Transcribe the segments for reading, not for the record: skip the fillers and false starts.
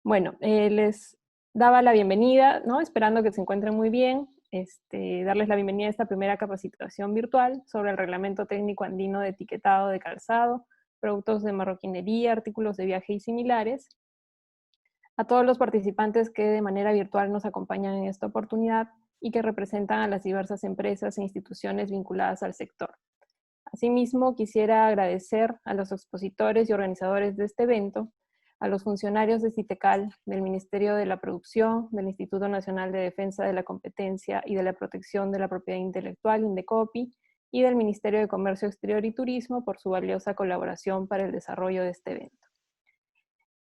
Bueno, les daba la bienvenida, ¿no? Esperando que se encuentren muy bien, darles la bienvenida a esta primera capacitación virtual sobre el Reglamento Técnico Andino de Etiquetado de Calzado, Productos de Marroquinería, Artículos de Viaje y similares. A todos los participantes que de manera virtual nos acompañan en esta oportunidad y que representan a las diversas empresas e instituciones vinculadas al sector. Asimismo, quisiera agradecer a los expositores y organizadores de este evento, a los funcionarios de CITECAL, del Ministerio de la Producción, del Instituto Nacional de Defensa de la Competencia y de la Protección de la Propiedad Intelectual, INDECOPI, y del Ministerio de Comercio Exterior y Turismo por su valiosa colaboración para el desarrollo de este evento.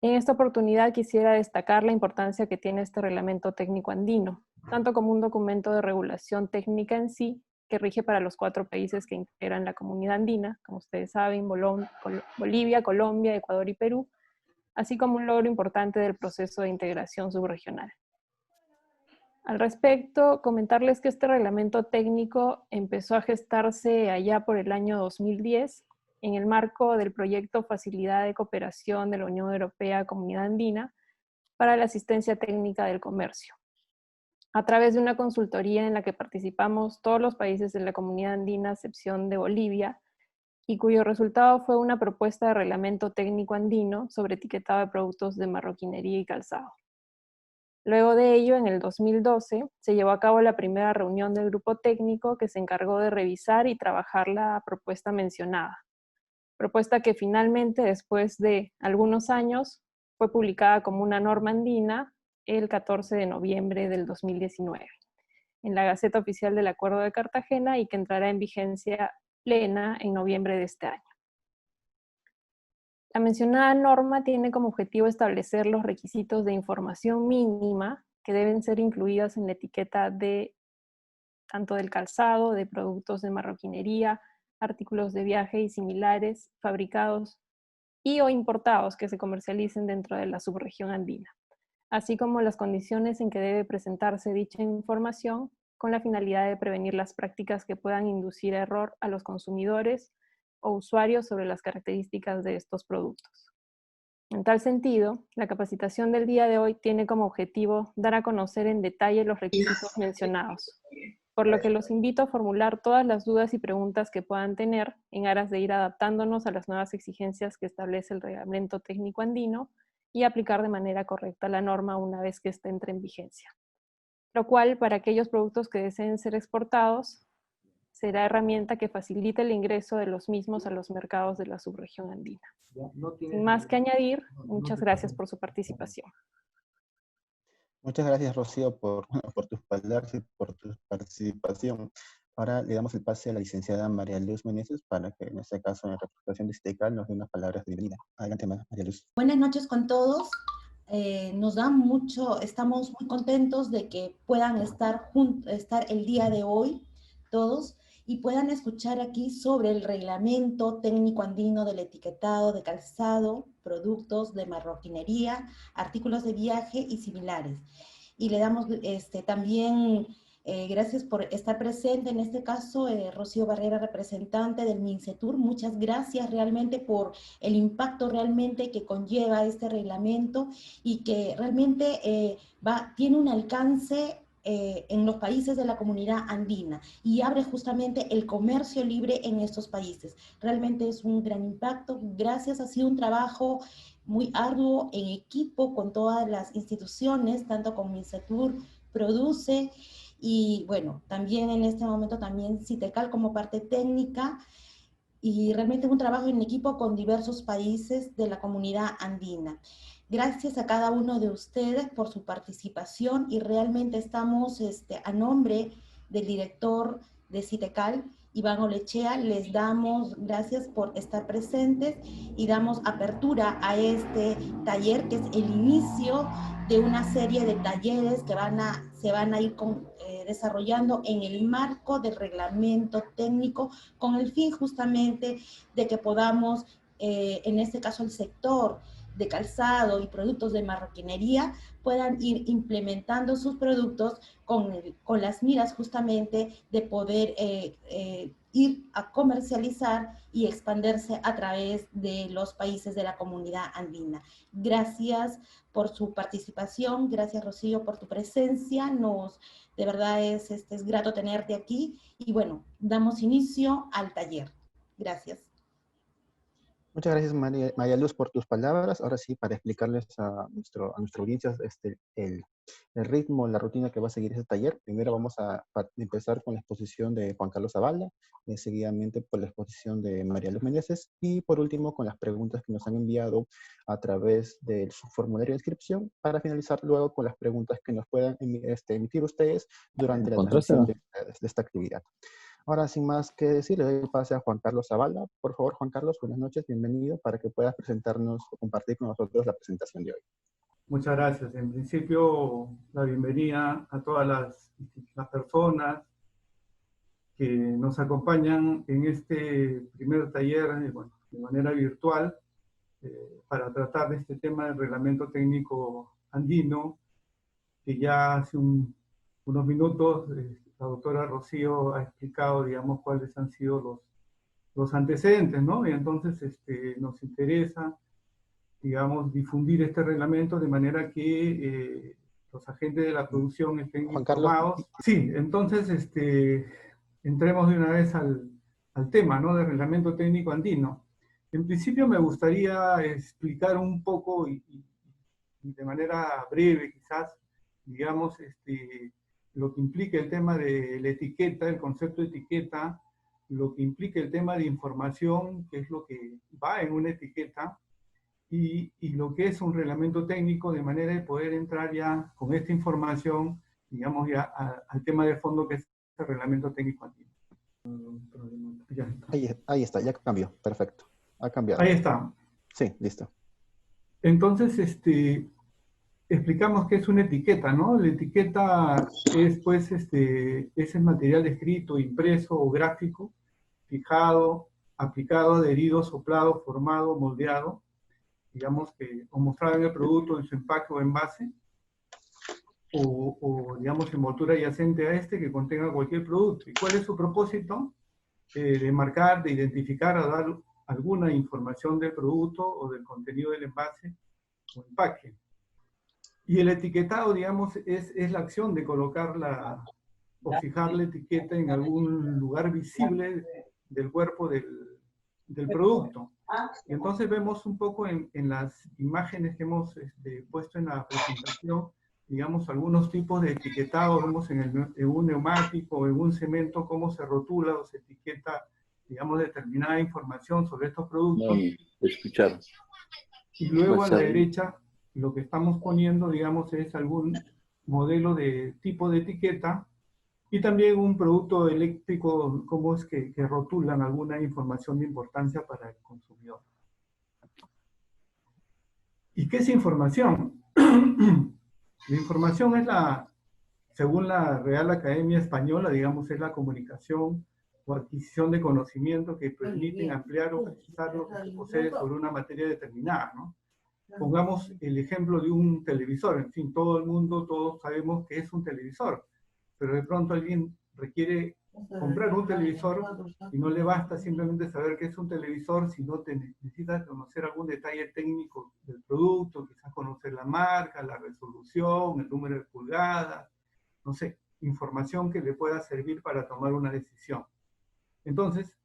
En esta oportunidad quisiera destacar la importancia que tiene este reglamento técnico andino, tanto como un documento de regulación técnica en sí, que rige para los 4 países que integran la comunidad andina, como ustedes saben, Bolivia, Colombia, Ecuador y Perú, así como un logro importante del proceso de integración subregional. Al respecto, comentarles que este reglamento técnico empezó a gestarse allá por el año 2010 en el marco del proyecto Facilidad de Cooperación de la Unión Europea Comunidad Andina para la asistencia técnica del comercio, a través de una consultoría en la que participamos todos los países de la comunidad andina, a excepción de Bolivia, y cuyo resultado fue una propuesta de reglamento técnico andino sobre etiquetado de productos de marroquinería y calzado. Luego de ello, en el 2012, se llevó a cabo la primera reunión del grupo técnico que se encargó de revisar y trabajar la propuesta mencionada. Propuesta que finalmente, después de algunos años, fue publicada como una norma andina el 14 de noviembre del 2019 en la Gaceta Oficial del Acuerdo de Cartagena y que entrará en vigencia plena en noviembre de este año. La mencionada norma tiene como objetivo establecer los requisitos de información mínima que deben ser incluidas en la etiqueta de tanto del calzado, de productos de marroquinería, artículos de viaje y similares, fabricados y o importados que se comercialicen dentro de la subregión andina, así como las condiciones en que debe presentarse dicha información con la finalidad de prevenir las prácticas que puedan inducir error a los consumidores o usuarios sobre las características de estos productos. En tal sentido, la capacitación del día de hoy tiene como objetivo dar a conocer en detalle los requisitos mencionados, por lo que los invito a formular todas las dudas y preguntas que puedan tener en aras de ir adaptándonos a las nuevas exigencias que establece el Reglamento Técnico Andino y aplicar de manera correcta la norma una vez que ésta entre en vigencia. Lo cual, para aquellos productos que deseen ser exportados, será herramienta que facilite el ingreso de los mismos a los mercados de la subregión andina. Sin más que añadir, muchas gracias por su participación. Muchas gracias, Rocío, por tus palabras y por tu participación. Ahora le damos el pase a la licenciada María Luz Meneses para que, en este caso, en representación de SITECAL, nos dé unas palabras de bienvenida. Adelante, María Luz. Buenas noches con todos. Estamos muy contentos de que puedan estar el día de hoy todos y puedan escuchar aquí sobre el reglamento técnico andino del etiquetado de calzado, productos de marroquinería, artículos de viaje y similares. Y le damos también gracias por estar presente, en este caso, Rocío Barrera, representante del MINCETUR. Muchas gracias realmente por el impacto realmente que conlleva este reglamento y que realmente tiene un alcance en los países de la comunidad andina y abre justamente el comercio libre en estos países. Realmente es un gran impacto. Gracias, ha sido un trabajo muy arduo en equipo con todas las instituciones, tanto con MINCETUR, Produce, y bueno, también en este momento también CITECAL como parte técnica, y realmente un trabajo en equipo con diversos países de la comunidad andina. Gracias a cada uno de ustedes por su participación y realmente estamos a nombre del director de CITECAL, Iván Olechea, les damos gracias por estar presentes y damos apertura a este taller que es el inicio de una serie de talleres que se van a ir desarrollando en el marco del reglamento técnico con el fin justamente de que podamos, en este caso el sector de calzado y productos de marroquinería, puedan ir implementando sus productos con las miras justamente de poder ir a comercializar y expandirse a través de los países de la comunidad andina. Gracias por su participación, gracias Rocío por tu presencia, de verdad es grato tenerte aquí y bueno, damos inicio al taller. Gracias. Muchas gracias, María Luz, por tus palabras. Ahora sí, para explicarles a nuestra audiencia el ritmo, la rutina que va a seguir este taller. Primero vamos a empezar con la exposición de Juan Carlos Zavala, seguidamente por la exposición de María Luz Meneses, y por último con las preguntas que nos han enviado a través de su formulario de inscripción, para finalizar luego con las preguntas que nos puedan emitir ustedes durante la transmisión de esta actividad. Ahora, sin más que decir, le doy el pase a Juan Carlos Zavala. Por favor, Juan Carlos, buenas noches, bienvenido, para que puedas presentarnos o compartir con nosotros la presentación de hoy. Muchas gracias. En principio, la bienvenida a todas las personas que nos acompañan en este primer taller, bueno, de manera virtual, para tratar de este tema del reglamento técnico andino, que ya hace unos minutos la doctora Rocío ha explicado, digamos, cuáles han sido los antecedentes, ¿no? Y entonces nos interesa, digamos, difundir este reglamento de manera que los agentes de la producción estén informados. Sí, entonces entremos de una vez al tema, ¿no? Del reglamento técnico andino. En principio me gustaría explicar un poco y de manera breve quizás, digamos, lo que implica el tema de la etiqueta, el concepto de etiqueta, lo que implica el tema de información, que es lo que va en una etiqueta, y lo que es un reglamento técnico, de manera de poder entrar ya con esta información, digamos, ya al tema de fondo, que es el reglamento técnico andino. Ahí está, ya cambió, perfecto. Ha cambiado. Ahí está. Sí, listo. Entonces, explicamos qué es una etiqueta, ¿no? La etiqueta es, pues, es el material escrito, impreso o gráfico, fijado, aplicado, adherido, soplado, formado, moldeado, digamos que, o mostrado en el producto, en su empaque o envase, o digamos, envoltura adyacente a que contenga cualquier producto. ¿Y cuál es su propósito? De marcar, de identificar, a dar alguna información del producto o del contenido del envase o empaque. Y el etiquetado, digamos, es la acción de colocar o fijar la etiqueta en algún lugar visible del cuerpo del producto. Y entonces vemos un poco en las imágenes que hemos puesto en la presentación, digamos, algunos tipos de etiquetado. Vemos en un neumático o en un cemento cómo se rotula o se etiqueta, digamos, determinada información sobre estos productos. Escuchar. Y luego a la derecha, lo que estamos poniendo, digamos, es algún modelo de tipo de etiqueta, y también un producto eléctrico, cómo es que rotulan alguna información de importancia para el consumidor. ¿Y qué es información? La información es según la Real Academia Española, digamos, es la comunicación o adquisición de conocimiento que permiten ampliar o precisar lo que se posee sobre una materia determinada, ¿no? Pongamos el ejemplo de un televisor. En fin, todo el mundo, todos sabemos que es un televisor, pero de pronto alguien requiere comprar un televisor y no le basta simplemente saber que es un televisor, sino necesitas conocer algún detalle técnico del producto, quizás conocer la marca, la resolución, el número de pulgadas, no sé, información que le pueda servir para tomar una decisión. Entonces,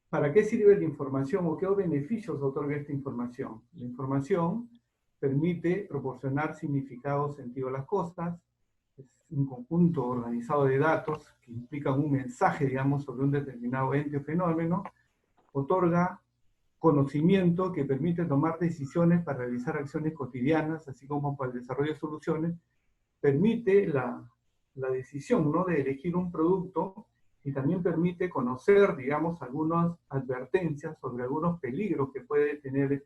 ¿para qué sirve la información o qué beneficios otorga esta información? La información permite proporcionar significado o sentido a las cosas. Es un conjunto organizado de datos que implican un mensaje, digamos, sobre un determinado ente o fenómeno. Otorga conocimiento que permite tomar decisiones para realizar acciones cotidianas, así como para el desarrollo de soluciones. Permite la decisión, ¿no?, de elegir un producto, y también permite conocer, digamos, algunas advertencias sobre algunos peligros que puede tener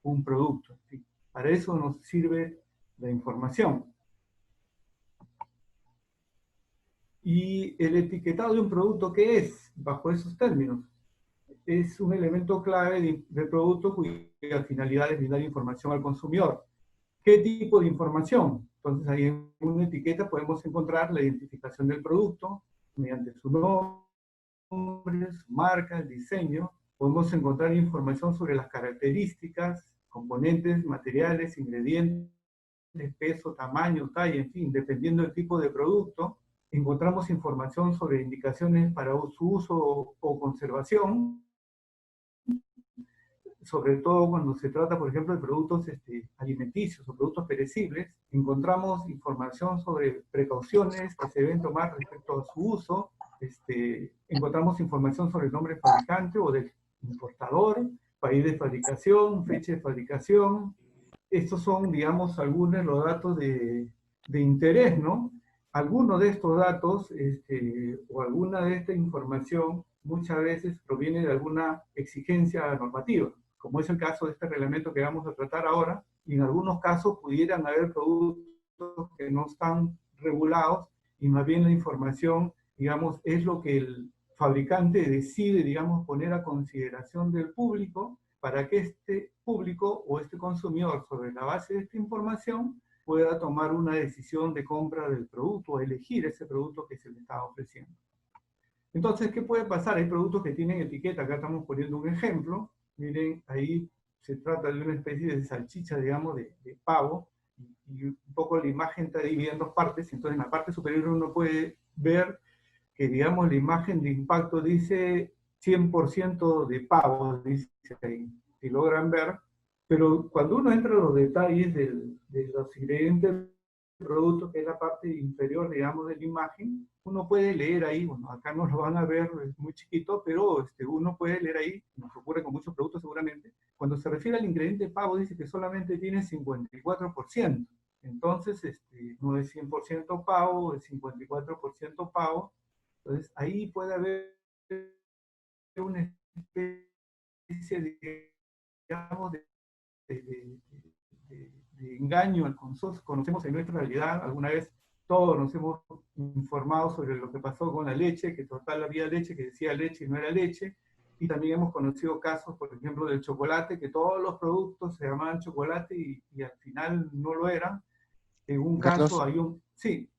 un producto. ¿Sí? Para eso nos sirve la información. Y el etiquetado de un producto, ¿qué es? Bajo esos términos, es un elemento clave del producto cuya finalidad es brindar información al consumidor. ¿Qué tipo de información? Entonces ahí en una etiqueta podemos encontrar la identificación del producto mediante su nombre, su marca, el diseño. Podemos encontrar información sobre las características, componentes, materiales, ingredientes, peso, tamaño, talla, en fin, dependiendo del tipo de producto. Encontramos información sobre indicaciones para su uso o conservación, sobre todo cuando se trata, por ejemplo, de productos alimenticios o productos perecibles. Encontramos información sobre precauciones que se deben tomar respecto a su uso. Encontramos información sobre el nombre del fabricante o del importador, país de fabricación, fecha de fabricación. Estos son, digamos, algunos de los datos de interés, ¿no? Algunos de estos datos o alguna de esta información muchas veces proviene de alguna exigencia normativa, como es el caso de este reglamento que vamos a tratar ahora, y en algunos casos pudieran haber productos que no están regulados y más bien la información, digamos, es lo que el fabricante decide, digamos, poner a consideración del público para que este público o este consumidor, sobre la base de esta información, pueda tomar una decisión de compra del producto o elegir ese producto que se le está ofreciendo. Entonces, ¿qué puede pasar? Hay productos que tienen etiqueta, acá estamos poniendo un ejemplo, miren, ahí se trata de una especie de salchicha, digamos, de pavo, y un poco la imagen está dividida en dos partes, entonces en la parte superior uno puede ver que, digamos, la imagen de impacto dice 100% de pavo, dice ahí, si logran ver, pero cuando uno entra a los detalles de los ingredientes del producto, que es la parte inferior, digamos, de la imagen, uno puede leer ahí, bueno, acá no lo van a ver, es muy chiquito, pero uno puede leer ahí, nos ocurre con muchos productos seguramente, cuando se refiere al ingrediente pavo, dice que solamente tiene 54%, entonces no es 100% pavo, es 54% pavo, entonces ahí puede haber una especie de, digamos, de engaño al consorcio. Conocemos en nuestra realidad, alguna vez todos nos hemos informado sobre lo que pasó con la leche, que total había leche, que decía leche y no era leche, y también hemos conocido casos, por ejemplo, del chocolate, que todos los productos se llamaban chocolate y al final no lo eran. En un caso Carlos, hay un... Sí.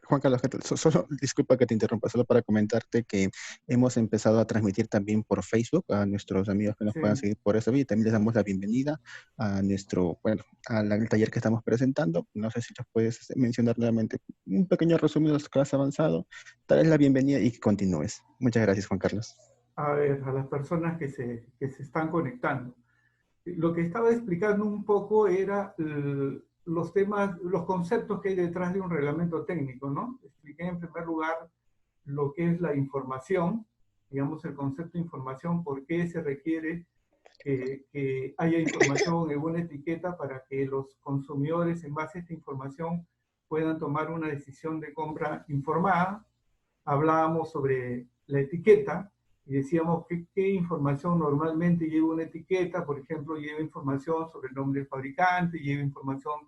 Juan Carlos, ¿qué tal? Solo, disculpa que te interrumpa, solo para comentarte que hemos empezado a transmitir también por Facebook a nuestros amigos que nos Sí. puedan seguir por esa vía, y también les damos la bienvenida a nuestro, bueno, al taller que estamos presentando. No sé si nos puedes mencionar nuevamente un pequeño resumen de lo que has avanzado, darles la bienvenida y que continúes. Muchas gracias, Juan Carlos. A ver, a las personas que se están conectando. Lo que estaba explicando un poco era los temas, los conceptos que hay detrás de un reglamento técnico, ¿no? Expliqué en primer lugar lo que es la información, digamos el concepto de información, por qué se requiere que haya información en una etiqueta para que los consumidores en base a esta información puedan tomar una decisión de compra informada. Hablábamos sobre la etiqueta, y decíamos que qué información normalmente lleva una etiqueta, por ejemplo, lleva información sobre el nombre del fabricante, lleva información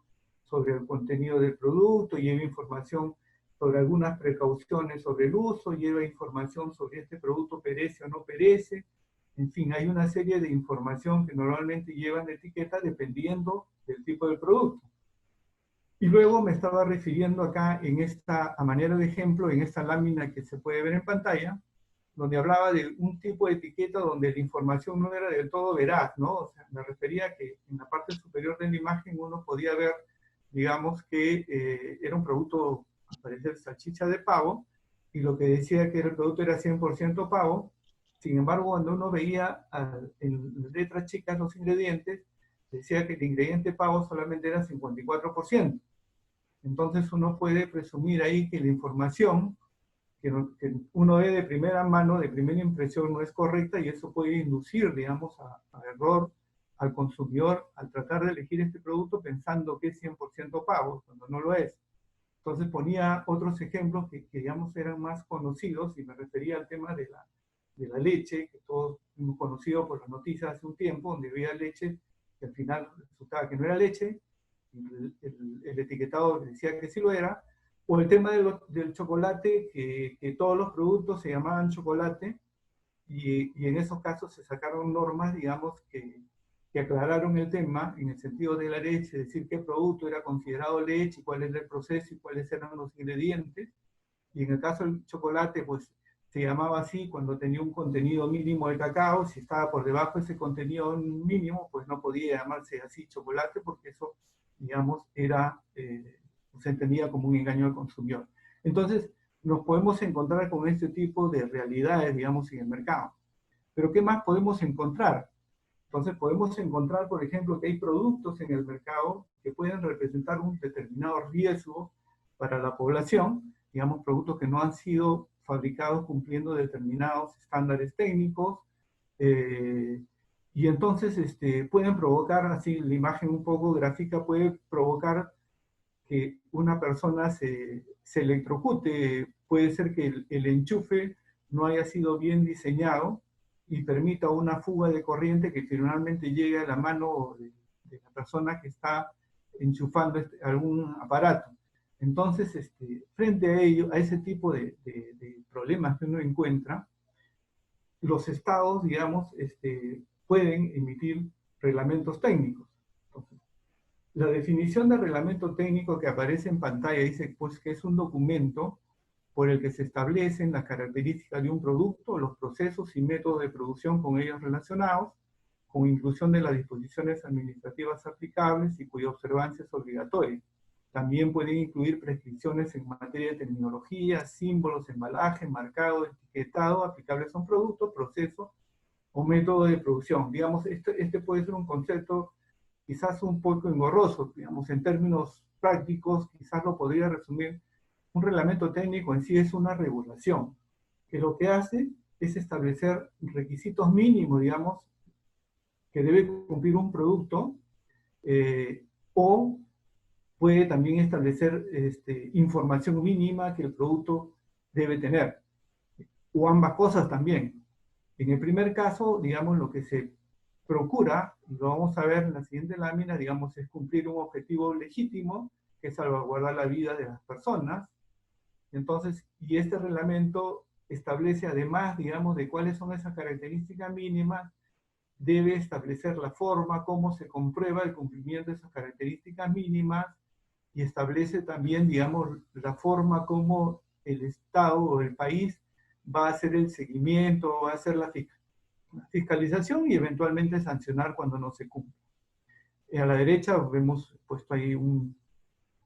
sobre el contenido del producto, lleva información sobre algunas precauciones sobre el uso, lleva información sobre este producto perece o no perece, en fin, hay una serie de información que normalmente llevan la etiqueta dependiendo del tipo de producto. Y luego me estaba refiriendo acá en esta, a manera de ejemplo, en esta lámina que se puede ver en pantalla, donde hablaba de un tipo de etiqueta donde la información no era del todo veraz, ¿no? O sea, me refería a que en la parte superior de la imagen uno podía ver, digamos, que era un producto, al parecer, salchicha de pavo, y lo que decía que el producto era 100% pavo. Sin embargo, cuando uno veía en letras chicas los ingredientes, decía que el ingrediente pavo solamente era 54%. Entonces uno puede presumir ahí que la información que uno ve de primera mano, de primera impresión, no es correcta, y eso puede inducir, digamos, a error al consumidor al tratar de elegir este producto pensando que es 100% pavo, cuando no lo es. Entonces ponía otros ejemplos que digamos, eran más conocidos, y me refería al tema de la leche, que todos hemos conocido por las noticias hace un tiempo, donde había leche que al final resultaba que no era leche, el etiquetado decía que sí lo era, o el tema del chocolate, que todos los productos se llamaban chocolate, y en esos casos se sacaron normas, digamos, que aclararon el tema en el sentido de la leche, es decir, qué producto era considerado leche, cuál era el proceso y cuáles eran los ingredientes. Y en el caso del chocolate, pues se llamaba así cuando tenía un contenido mínimo de cacao. Si estaba por debajo de ese contenido mínimo, pues no podía llamarse así chocolate, porque eso, digamos, era, se entendía como un engaño al consumidor. Entonces, nos podemos encontrar con este tipo de realidades, digamos, en el mercado. Pero ¿qué más podemos encontrar? Entonces podemos encontrar, por ejemplo, que hay productos en el mercado que pueden representar un determinado riesgo para la población, digamos, productos que no han sido fabricados cumpliendo determinados estándares técnicos, y entonces pueden provocar, así la imagen un poco gráfica, puede provocar que una persona se electrocute. Puede ser que el enchufe no haya sido bien diseñado y permita una fuga de corriente que finalmente llegue a la mano de la persona que está enchufando algún aparato. Entonces, frente a ello, a ese tipo de problemas que uno encuentra, los estados, digamos, pueden emitir reglamentos técnicos. Entonces, la definición de reglamento técnico que aparece en pantalla dice pues, que es un documento por el que se establecen las características de un producto, los procesos y métodos de producción con ellos relacionados, con inclusión de las disposiciones administrativas aplicables y cuya observancia es obligatoria. También pueden incluir prescripciones en materia de terminología, símbolos, embalaje, marcado, etiquetado, aplicables a un producto, proceso o método de producción. Digamos, este puede ser un concepto quizás un poco engorroso, digamos, en términos prácticos, quizás lo podría resumir. Un reglamento técnico en sí es una regulación, que lo que hace es establecer requisitos mínimos, digamos, que debe cumplir un producto, o puede también establecer información mínima que el producto debe tener, o ambas cosas también. En el primer caso, digamos, lo que se procura, y lo vamos a ver en la siguiente lámina, digamos, es cumplir un objetivo legítimo, que es salvaguardar la vida de las personas. Entonces, y este reglamento establece además, digamos, de cuáles son esas características mínimas, debe establecer la forma, cómo se comprueba el cumplimiento de esas características mínimas, y establece también, digamos, la forma como el Estado o el país va a hacer el seguimiento, va a hacer la fiscalización y eventualmente sancionar cuando no se cumple. A la derecha vemos puesto ahí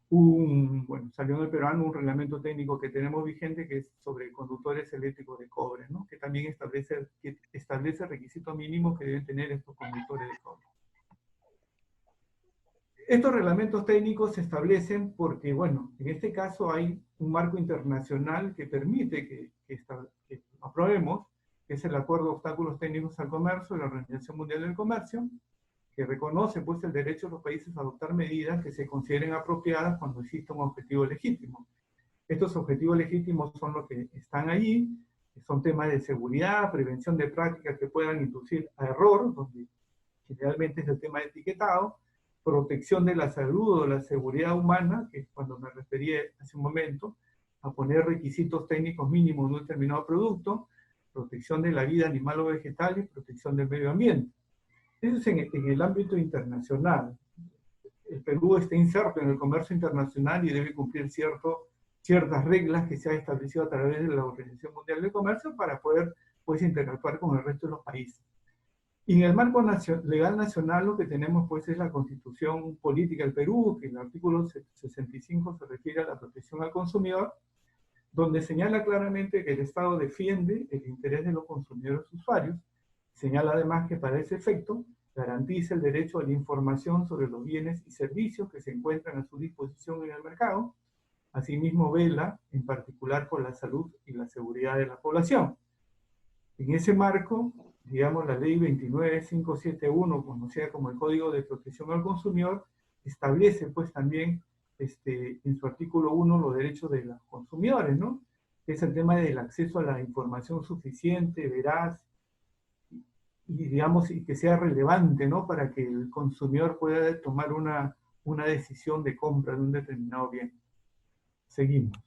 bueno, salió en el peruano un reglamento técnico que tenemos vigente, que es sobre conductores eléctricos de cobre, ¿no? Que también establece requisitos mínimos que deben tener estos conductores de cobre. Estos reglamentos técnicos se establecen porque, bueno, en este caso hay un marco internacional que permite que aprobemos, que es el Acuerdo de Obstáculos Técnicos al Comercio de la Organización Mundial del Comercio, que reconoce pues el derecho de los países a adoptar medidas que se consideren apropiadas cuando exista un objetivo legítimo. Estos objetivos legítimos son los que están allí, que son temas de seguridad, prevención de prácticas que puedan inducir a error, donde generalmente es el tema de etiquetado, protección de la salud o la seguridad humana, que es cuando me referí hace un momento, a poner requisitos técnicos mínimos de un determinado producto, protección de la vida animal o vegetal y protección del medio ambiente. Eso es en el ámbito internacional. El Perú está inserto en el comercio internacional y debe cumplir ciertas reglas que se han establecido a través de la Organización Mundial del Comercio para poder pues, interactuar con el resto de los países. Y en el marco legal nacional lo que tenemos pues es la Constitución Política del Perú, que en el artículo 65 se refiere a la protección al consumidor, donde señala claramente que el Estado defiende el interés de los consumidores usuarios. Señala además que para ese efecto garantiza el derecho a la información sobre los bienes y servicios que se encuentran a su disposición en el mercado. Asimismo vela en particular por la salud y la seguridad de la población. En ese marco, digamos, la ley 29571, conocida como el Código de Protección al Consumidor, establece pues también en su artículo 1 los derechos de los consumidores, ¿no? Es el tema del acceso a la información suficiente, veraz, y digamos, y que sea relevante, ¿no? Para que el consumidor pueda tomar una decisión de compra de un determinado bien. Seguimos.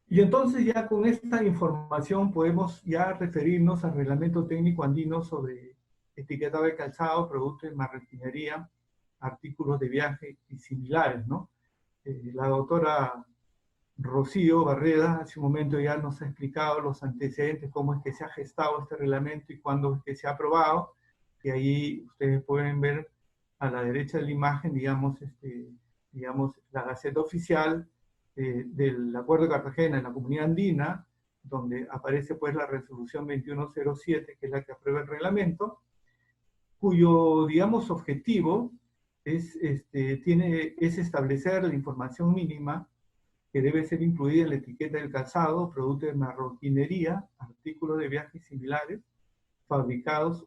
Y entonces ya con esta información podemos ya referirnos al Reglamento Técnico Andino sobre etiquetado de calzado, productos de marroquinería, artículos de viaje y similares, ¿no? La doctora Rocío Barreda hace un momento ya nos ha explicado los antecedentes, cómo es que se ha gestado este reglamento y cuándo es que se ha aprobado. Y ahí ustedes pueden ver a la derecha de la imagen, digamos, la Gaceta Oficial del Acuerdo de Cartagena en la Comunidad Andina, donde aparece pues la resolución 2107, que es la que aprueba el reglamento, cuyo, digamos, objetivo es establecer la información mínima que debe ser incluida en la etiqueta del calzado, producto de marroquinería, artículos de viajes similares, fabricados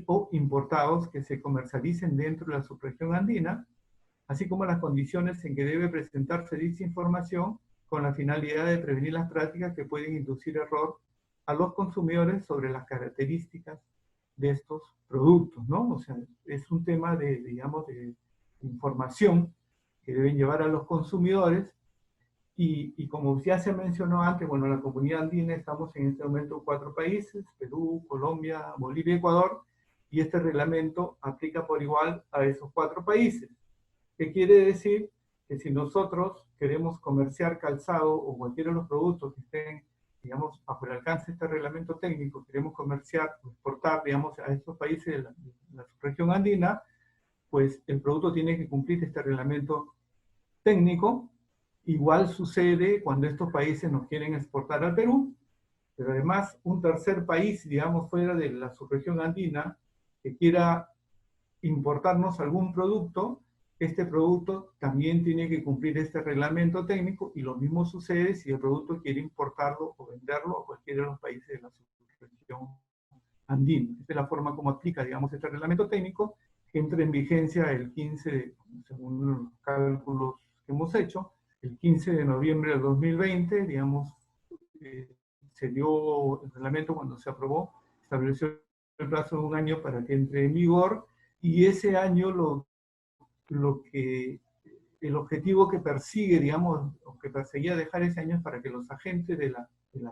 o importados que se comercialicen dentro de la subregión andina, así como las condiciones en que debe presentarse dicha información con la finalidad de prevenir las prácticas que pueden inducir error a los consumidores sobre las características de estos productos, ¿no? O sea, es un tema de, digamos, de información que deben llevar a los consumidores. Y como ya se mencionó antes, bueno, la Comunidad Andina estamos en este momento 4 países, Perú, Colombia, Bolivia y Ecuador, y este reglamento aplica por igual a esos 4 países. ¿Qué quiere decir? Que si nosotros queremos comerciar calzado o cualquiera de los productos que estén, digamos, bajo el alcance de este reglamento técnico, queremos comerciar o exportar, digamos, a estos países de la subregión andina, pues el producto tiene que cumplir este reglamento técnico. Igual sucede cuando estos países nos quieren exportar al Perú, pero además un tercer país, digamos, fuera de la subregión andina, que quiera importarnos algún producto, este producto también tiene que cumplir este reglamento técnico, y lo mismo sucede si el producto quiere importarlo o venderlo a cualquiera de los países de la subregión andina. Esta es la forma como aplica, digamos, este reglamento técnico, que entra en vigencia el 15, según los cálculos que hemos hecho, el 15 de noviembre del 2020, digamos, se dio el reglamento cuando se aprobó, estableció el plazo de un año para que entre en vigor, y ese año el objetivo que persigue, digamos, o que perseguía dejar ese año es para que los agentes de la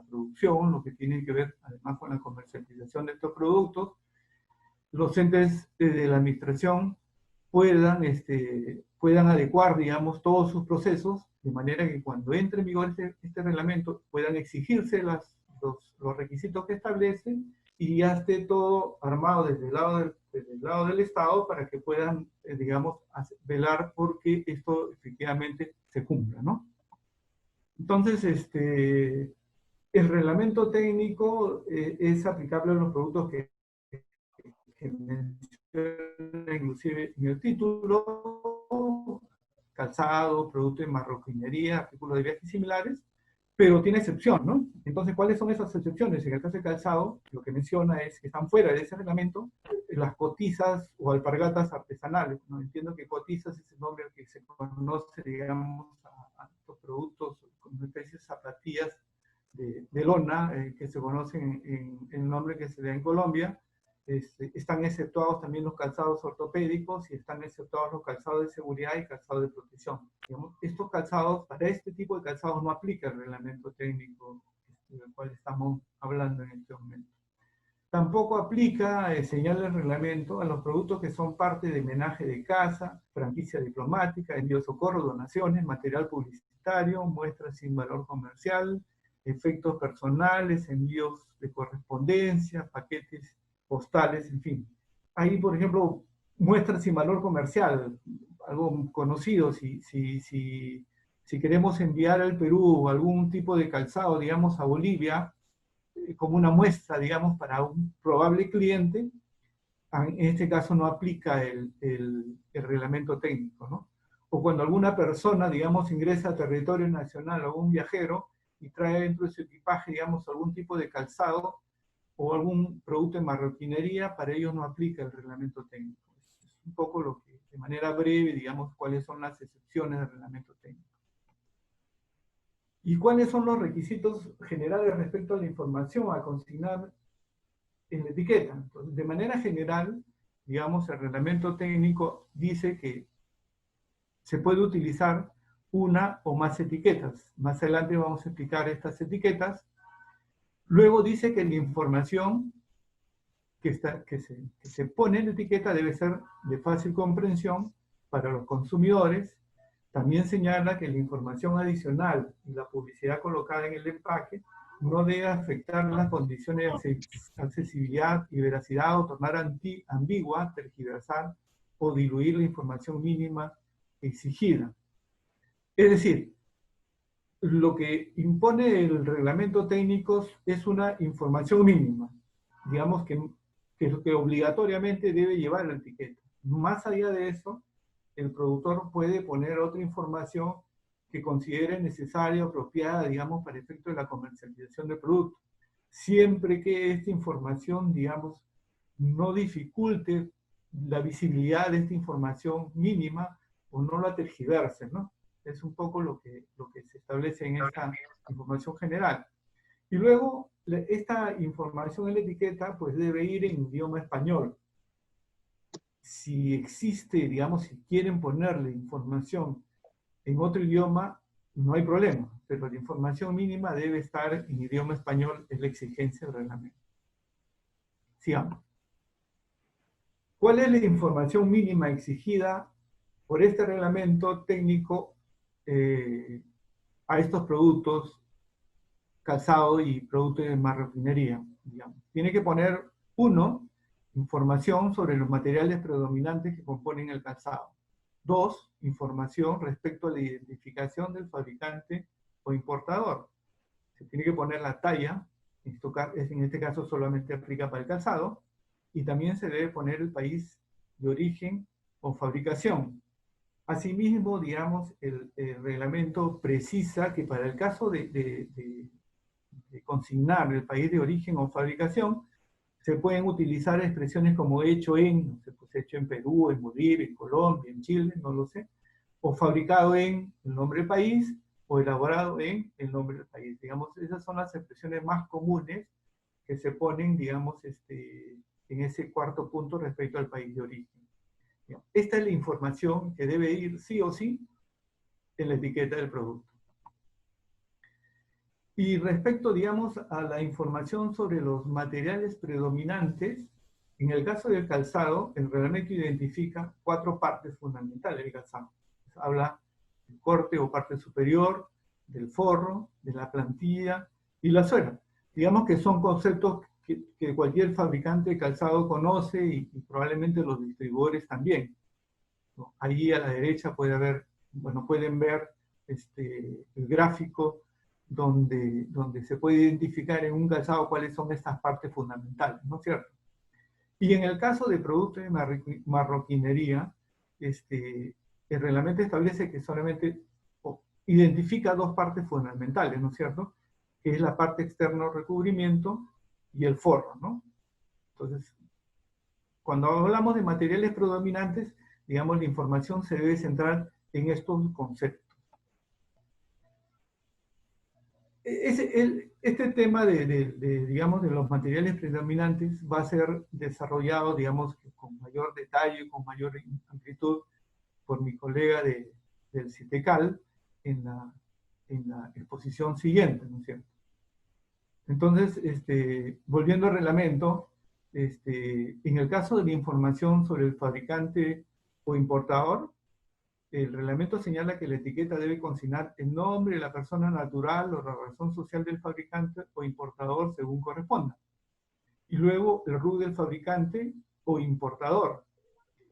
producción, lo que tiene que ver además con la comercialización de estos productos, los entes de la administración puedan adecuar, digamos, todos sus procesos, de manera que cuando entre en vigor este reglamento puedan exigirse los requisitos que establece, y ya esté todo armado desde el lado del Estado para que puedan, digamos, velar porque esto efectivamente se cumpla, ¿no? Entonces, el reglamento técnico es aplicable a los productos que menciona inclusive en el título: calzado, producto de marroquinería, artículos de viajes similares, pero tiene excepción, ¿no? Entonces, ¿cuáles son esas excepciones? En el caso de calzado, lo que menciona es que están fuera de ese reglamento las cotizas o alpargatas artesanales, ¿no? Entiendo que cotizas es el nombre que se conoce, digamos, a estos productos, como una especie de zapatillas de lona, que se conocen en el nombre que se da en Colombia. Están exceptuados también los calzados ortopédicos, y están exceptuados los calzados de seguridad y calzados de protección. Digamos, estos calzados, para este tipo de calzados no aplica el reglamento técnico del cual estamos hablando en este momento. Tampoco aplica, señala el reglamento, a los productos que son parte de homenaje de casa, franquicia diplomática, envío de socorro, donaciones, material publicitario, muestras sin valor comercial, efectos personales, envíos de correspondencia, paquetes postales, en fin. Ahí, por ejemplo, muestras sin valor comercial, algo conocido. Si queremos enviar al Perú algún tipo de calzado, digamos, a Bolivia, como una muestra, digamos, para un probable cliente, en este caso no aplica el reglamento técnico, ¿no? O cuando alguna persona, digamos, ingresa a territorio nacional, o un viajero, y trae dentro de su equipaje, digamos, algún tipo de calzado o algún producto de marroquinería, para ellos no aplica el reglamento técnico. Es un poco lo que, de manera breve, digamos, cuáles son las excepciones del reglamento técnico. ¿Y cuáles son los requisitos generales respecto a la información a consignar en la etiqueta? Entonces, de manera general, digamos, el reglamento técnico dice que se puede utilizar una o más etiquetas. Más adelante vamos a explicar estas etiquetas. Luego dice que la información que se pone en la etiqueta debe ser de fácil comprensión para los consumidores, También señala que la información adicional y la publicidad colocada en el empaque no debe afectar las condiciones de accesibilidad y veracidad o tornar ambigua, tergiversar o diluir la información mínima exigida. Es decir, lo que impone el reglamento técnico es una información mínima, digamos que obligatoriamente debe llevar la etiqueta. Más allá de eso, el productor puede poner otra información que considere necesaria o apropiada, digamos, para efecto de la comercialización del producto, siempre que esta información, digamos, no dificulte la visibilidad de esta información mínima o no la tergiverse, ¿no? Es un poco lo que se establece en esta información general. Y luego, esta información en la etiqueta, pues debe ir en idioma español. Si existe, digamos, si quieren ponerle información en otro idioma, no hay problema, pero la información mínima debe estar en idioma español, es la exigencia del reglamento. Sigamos. ¿Cuál es la información mínima exigida por este reglamento técnico a estos productos, calzado y productos de marroquinería? Digamos? Tiene que poner, uno, información sobre los materiales predominantes que componen el calzado. 2, información respecto a la identificación del fabricante o importador. Se tiene que poner la talla, en este caso solamente aplica para el calzado, y también se debe poner el país de origen o fabricación. Asimismo, digamos, el reglamento precisa que para el caso de consignar el país de origen o fabricación, se pueden utilizar expresiones como hecho en, pues hecho en Perú, en Bolivia, en Colombia, en Chile, no lo sé, o fabricado en el nombre del país, o elaborado en el nombre del país. Digamos, esas son las expresiones más comunes que se ponen, digamos, en ese cuarto punto respecto al país de origen. Esta es la información que debe ir sí o sí en la etiqueta del producto. Y respecto, digamos, a la información sobre los materiales predominantes, en el caso del calzado, el reglamento identifica 4 partes fundamentales del calzado. Habla del corte o parte superior, del forro, de la plantilla y la suela. Digamos que son conceptos que cualquier fabricante de calzado conoce y probablemente los distribuidores también. Ahí a la derecha pueden ver el gráfico donde se puede identificar en un calzado cuáles son estas partes fundamentales, ¿no es cierto? Y en el caso de productos de marroquinería, el reglamento establece que solamente identifica 2 partes fundamentales, ¿no es cierto? Que es la parte externo recubrimiento y el forro, ¿no? Entonces, cuando hablamos de materiales predominantes, digamos, la información se debe centrar en estos conceptos. Este tema digamos, de los materiales predominantes va a ser desarrollado, digamos, con mayor detalle, con mayor amplitud, por mi colega del CITECAL en la exposición siguiente, ¿no es cierto? Entonces, volviendo al reglamento, en el caso de la información sobre el fabricante o importador, el reglamento señala que la etiqueta debe consignar el nombre de la persona natural o la razón social del fabricante o importador según corresponda. Y luego el RUC del fabricante o importador.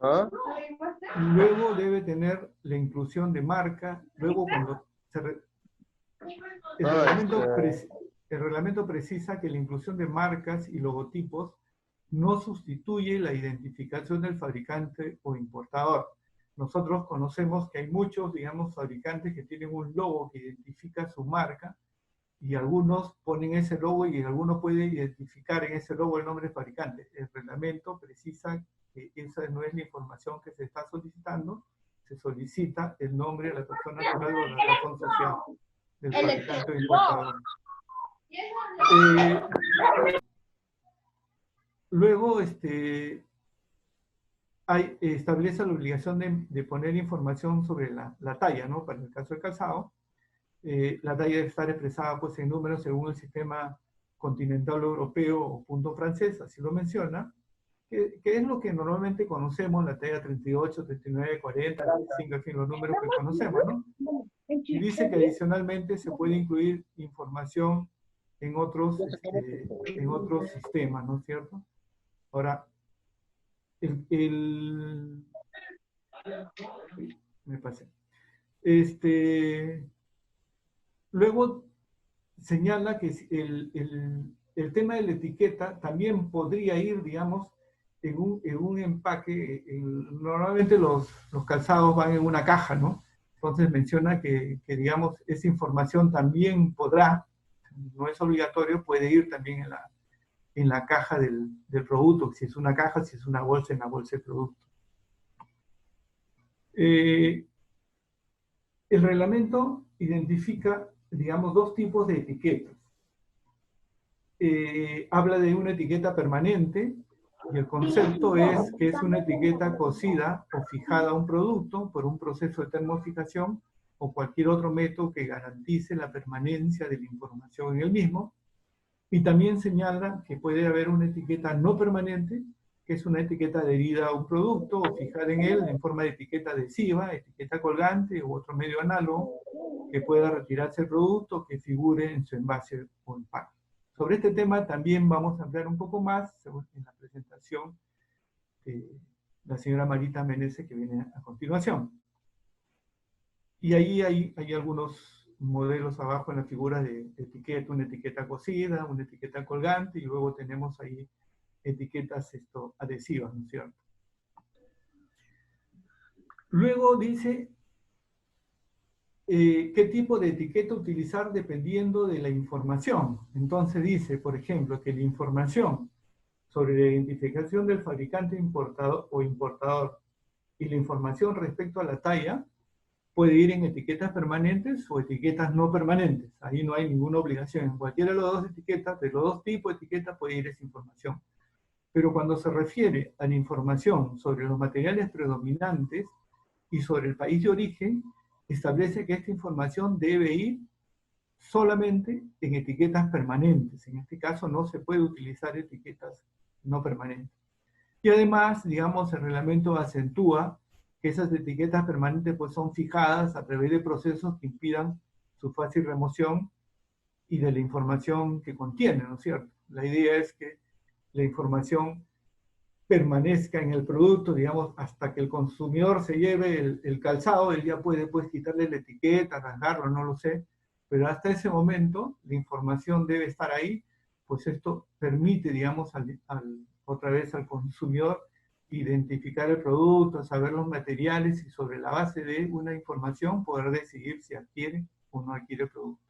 Y luego debe tener la inclusión de marca. Luego cuando el reglamento precisa que la inclusión de marcas y logotipos no sustituye la identificación del fabricante o importador. Nosotros conocemos que hay muchos, digamos, fabricantes que tienen un logo que identifica su marca y algunos ponen ese logo y algunos pueden identificar en ese logo el nombre del fabricante. El reglamento precisa que esa no es la información que se está solicitando, se solicita el nombre de la persona natural o la razón social del fabricante o importador. Luego, establece la obligación de poner información sobre la talla, ¿no? Para el caso del calzado, la talla debe estar expresada pues, en números según el sistema continental europeo o punto francés, así lo menciona. que es lo que normalmente conocemos, la talla 38, 39, 40, 45, en fin, los números que conocemos, ¿no? Y dice que adicionalmente se puede incluir información en otros sistemas, ¿no es cierto? Ahora, me pasé. Luego señala que el tema de la etiqueta también podría ir, digamos, en un empaque. Normalmente los calzados van en una caja, ¿no? Entonces menciona que, digamos, esa información también podrá, no es obligatorio, puede ir también en la caja del producto, si es una caja, si es una bolsa, en la bolsa de producto. El reglamento identifica, digamos, dos tipos de etiquetas. Habla de una etiqueta permanente, y el concepto es que es una etiqueta cosida o fijada a un producto por un proceso de termofijación o cualquier otro método que garantice la permanencia de la información en el mismo. Y también señala que puede haber una etiqueta no permanente, que es una etiqueta adherida a un producto o fijada en él en forma de etiqueta adhesiva, etiqueta colgante u otro medio análogo que pueda retirarse el producto que figure en su envase o empaque. Sobre este tema también vamos a hablar un poco más en la presentación de la señora Marita Meneses, que viene a continuación. Y ahí hay algunos modelos abajo en la figura de etiqueta, una etiqueta cosida, una etiqueta colgante, y luego tenemos ahí etiquetas adhesivas, ¿no es cierto? Luego dice qué tipo de etiqueta utilizar dependiendo de la información. Entonces dice, por ejemplo, que la información sobre la identificación del fabricante importador o importador y la información respecto a la talla puede ir en etiquetas permanentes o etiquetas no permanentes. Ahí no hay ninguna obligación. En cualquiera de las dos etiquetas, de los dos tipos de etiquetas, puede ir esa información. Pero cuando se refiere a la información sobre los materiales predominantes y sobre el país de origen, establece que esta información debe ir solamente en etiquetas permanentes. En este caso no se puede utilizar etiquetas no permanentes. Y además, digamos, el reglamento acentúa que esas etiquetas permanentes pues son fijadas a través de procesos que impidan su fácil remoción y de la información que contiene, ¿no es cierto? La idea es que la información permanezca en el producto, digamos, hasta que el consumidor se lleve el calzado. Él ya puede pues quitarle la etiqueta, rasgarlo, no lo sé, pero hasta ese momento la información debe estar ahí, pues esto permite, digamos, otra vez al consumidor identificar el producto, saber los materiales y sobre la base de una información poder decidir si adquiere o no adquiere el producto.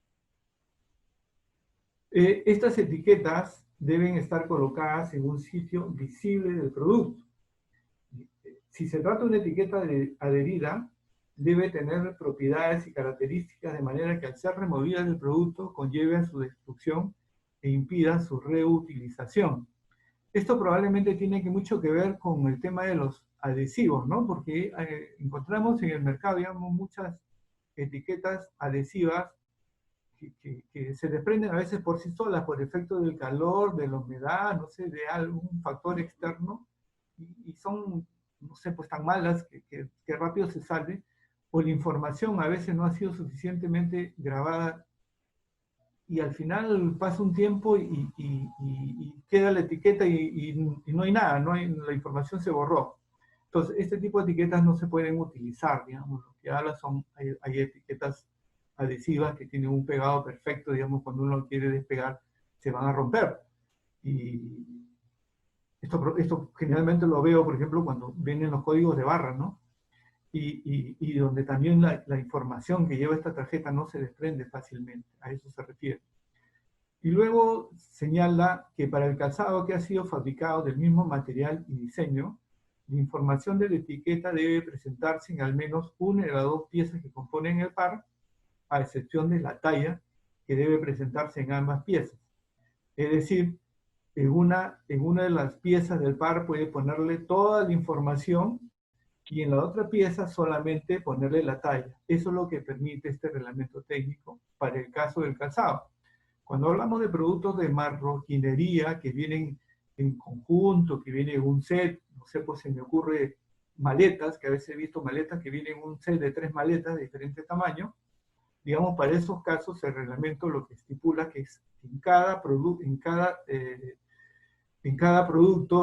Estas etiquetas deben estar colocadas en un sitio visible del producto. Si se trata de una etiqueta adherida, debe tener propiedades y características de manera que al ser removida del producto conlleve a su destrucción e impida su reutilización. Esto probablemente tiene mucho que ver con el tema de los adhesivos, ¿no? Porque encontramos en el mercado, digamos, muchas etiquetas adhesivas que se desprenden a veces por sí solas, por efecto del calor, de la humedad, no sé, de algún factor externo, y son, no sé, pues tan malas que rápido se sale, o la información a veces no ha sido suficientemente grabada, y al final pasa un tiempo y queda la etiqueta y no hay nada, la información se borró. Entonces, este tipo de etiquetas no se pueden utilizar, digamos, lo que habla hay etiquetas adhesivas que tienen un pegado perfecto, digamos, cuando uno quiere despegar, se van a romper. Y esto generalmente lo veo, por ejemplo, cuando vienen los códigos de barra, ¿no? Y donde también la información que lleva esta tarjeta no se desprende fácilmente, a eso se refiere. Y luego señala que para el calzado que ha sido fabricado del mismo material y diseño, la información de la etiqueta debe presentarse en al menos una de las dos piezas que componen el par, a excepción de la talla, que debe presentarse en ambas piezas. Es decir, en una de las piezas del par puede ponerle toda la información y en la otra pieza solamente ponerle la talla. Eso es lo que permite este reglamento técnico para el caso del calzado. Cuando hablamos de productos de marroquinería que en conjunto, que viene en un set, no sé, pues se me ocurre maletas, que a veces he visto maletas que vienen en un set de 3 maletas de diferente tamaño. Digamos, para esos casos el reglamento lo que estipula que es en cada producto,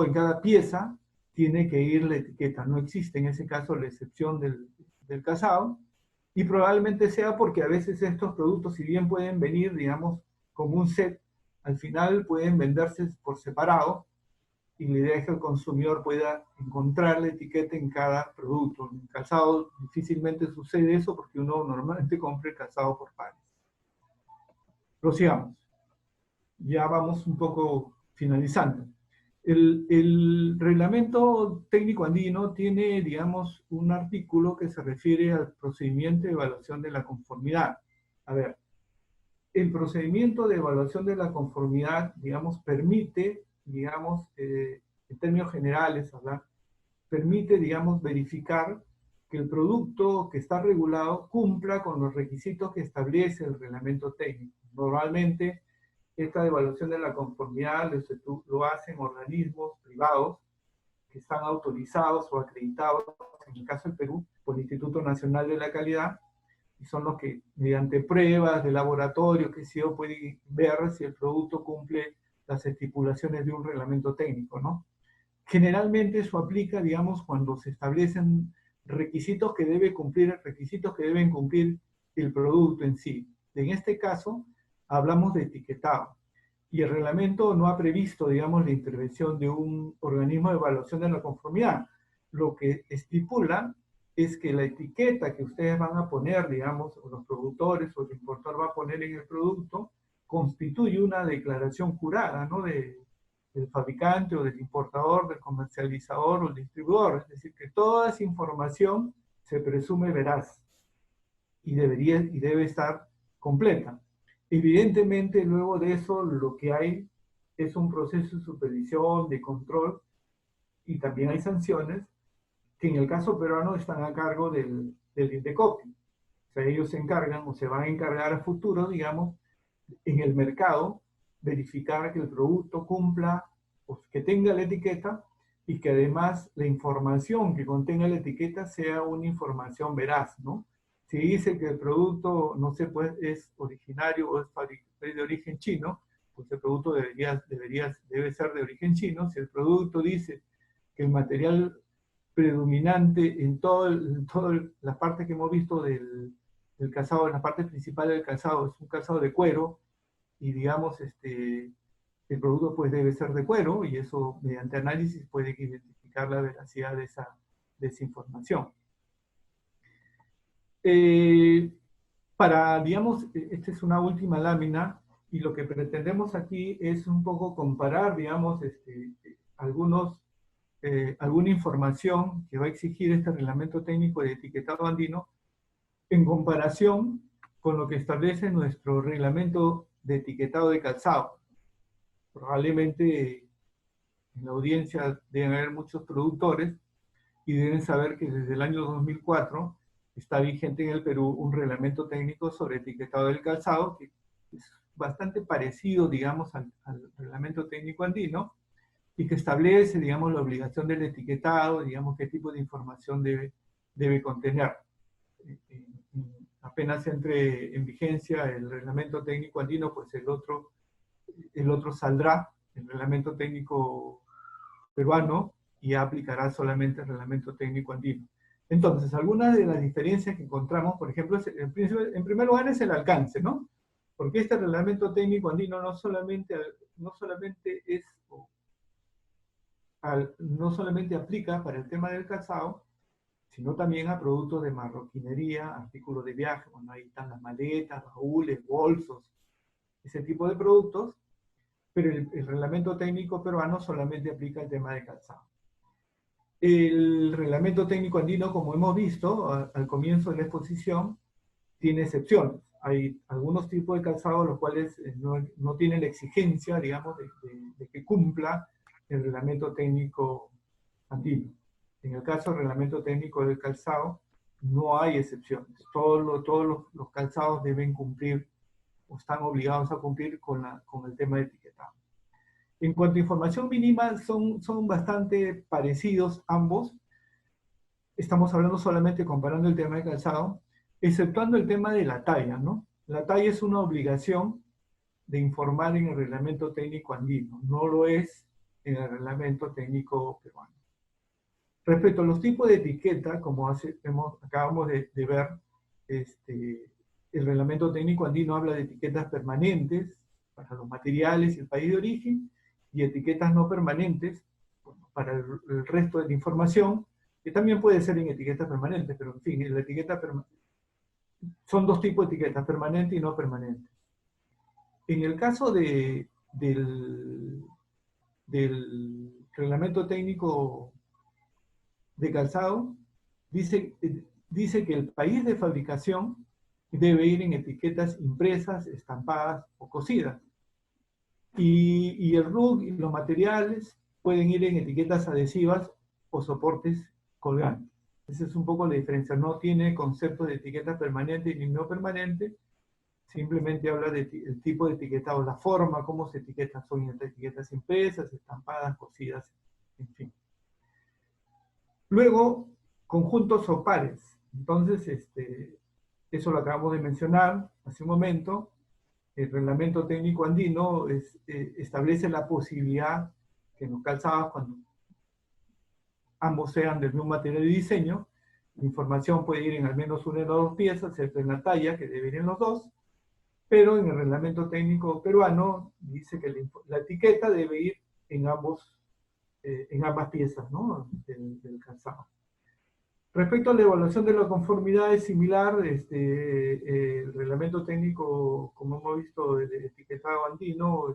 en cada pieza, tiene que ir la etiqueta. No existe en ese caso la excepción del calzado, y probablemente sea porque a veces estos productos, si bien pueden venir, digamos, como un set, al final pueden venderse por separado, y la idea es que el consumidor pueda encontrar la etiqueta en cada producto. En calzado difícilmente sucede eso porque uno normalmente compra el calzado por pares. Prosigamos. Ya vamos un poco finalizando. El reglamento técnico andino tiene, digamos, un artículo que se refiere al procedimiento de evaluación de la conformidad. A ver, el procedimiento de evaluación de la conformidad, digamos, permite, digamos, en términos generales, hablar, permite, digamos, verificar que el producto que está regulado cumpla con los requisitos que establece el reglamento técnico. Normalmente, esta evaluación de la conformidad lo hacen organismos privados que están autorizados o acreditados, en el caso del Perú, por el Instituto Nacional de la Calidad, y son los que, mediante pruebas de laboratorio, que se pueden ver si el producto cumple las estipulaciones de un reglamento técnico, ¿no? Generalmente eso aplica, digamos, cuando se establecen requisitos que deben cumplir el producto en sí. En este caso, hablamos de etiquetado. Y el reglamento no ha previsto, digamos, la intervención de un organismo de evaluación de la conformidad. Lo que estipula es que la etiqueta que ustedes van a poner, digamos, o los productores o el importador va a poner en el producto, constituye una declaración jurada, ¿no? Del fabricante o del importador, del comercializador o el distribuidor. Es decir, que toda esa información se presume veraz y debe estar completa. Evidentemente, luego de eso, lo que hay es un proceso de supervisión, de control, y también hay sanciones que en el caso peruano están a cargo del INDECOPI. O sea, ellos se encargan o se van a encargar a futuro, digamos, en el mercado, verificar que el producto cumpla, o que tenga la etiqueta, y que además la información que contenga la etiqueta sea una información veraz, ¿no? Si dice que el producto, no sé, pues es originario o es de origen chino, pues el producto debe ser de origen chino. Si el producto dice que el material predominante en toda la parte que hemos visto del calzado, en la parte principal del calzado, es un calzado de cuero, y digamos, el producto pues debe ser de cuero, y eso mediante análisis puede identificar la veracidad de esa información. Digamos, esta es una última lámina, y lo que pretendemos aquí es un poco comparar, digamos, alguna información que va a exigir este reglamento técnico de etiquetado andino en comparación con lo que establece nuestro reglamento de etiquetado de calzado. Probablemente en la audiencia deben haber muchos productores y deben saber que desde el año 2004 está vigente en el Perú un reglamento técnico sobre etiquetado del calzado que es bastante parecido, digamos, al reglamento técnico andino, y que establece, digamos, la obligación del etiquetado, digamos, qué tipo de información debe contener. Apenas entre en vigencia el reglamento técnico andino, pues el otro saldrá, el reglamento técnico peruano, y aplicará solamente el reglamento técnico andino. Entonces, algunas de las diferencias que encontramos, por ejemplo, en primer lugar es el alcance, ¿no? Porque este reglamento técnico andino no solamente aplica para el tema del calzado, sino también a productos de marroquinería, artículos de viaje, bueno, ahí están las maletas, baúles, bolsos, ese tipo de productos, pero el reglamento técnico peruano solamente aplica el tema de calzado. El reglamento técnico andino, como hemos visto al comienzo de la exposición, tiene excepciones. Hay algunos tipos de calzado los cuales no tienen la exigencia, digamos, de que cumpla el reglamento técnico andino. En el caso del reglamento técnico del calzado, no hay excepciones. Todos los calzados deben cumplir o están obligados a cumplir con el tema de etiquetado. En cuanto a información mínima, son bastante parecidos ambos. Estamos hablando solamente comparando el tema de calzado, exceptuando el tema de la talla, ¿no? La talla es una obligación de informar en el reglamento técnico andino, no lo es en el reglamento técnico peruano. Respecto a los tipos de etiqueta, como acabamos de ver, el reglamento técnico andino habla de etiquetas permanentes para los materiales y el país de origen, y etiquetas no permanentes, bueno, para el resto de la información, que también puede ser en etiquetas permanentes, pero en fin, la etiqueta son dos tipos de etiquetas, permanente y no permanente. En el caso del reglamento técnico de calzado, dice que el país de fabricación debe ir en etiquetas impresas, estampadas o cosidas. Y el RUC y los materiales pueden ir en etiquetas adhesivas o soportes colgantes. Esa es un poco la diferencia. No tiene concepto de etiqueta permanente ni no permanente, simplemente habla del tipo de etiquetado, la forma, cómo se etiquetan, son etiquetas impresas, estampadas, cosidas, en fin. Luego, conjuntos o pares. Entonces, eso lo acabamos de mencionar hace un momento. El reglamento técnico andino establece la posibilidad que en los calzados, cuando ambos sean del mismo material de diseño, la información puede ir en al menos una de las dos piezas, excepto en la talla, que deben ir en los dos, pero en el reglamento técnico peruano dice que la etiqueta debe ir en ambas piezas, ¿no?, del calzado. Respecto a la evaluación de la conformidad es similar, el reglamento técnico, como hemos visto, del etiquetado andino,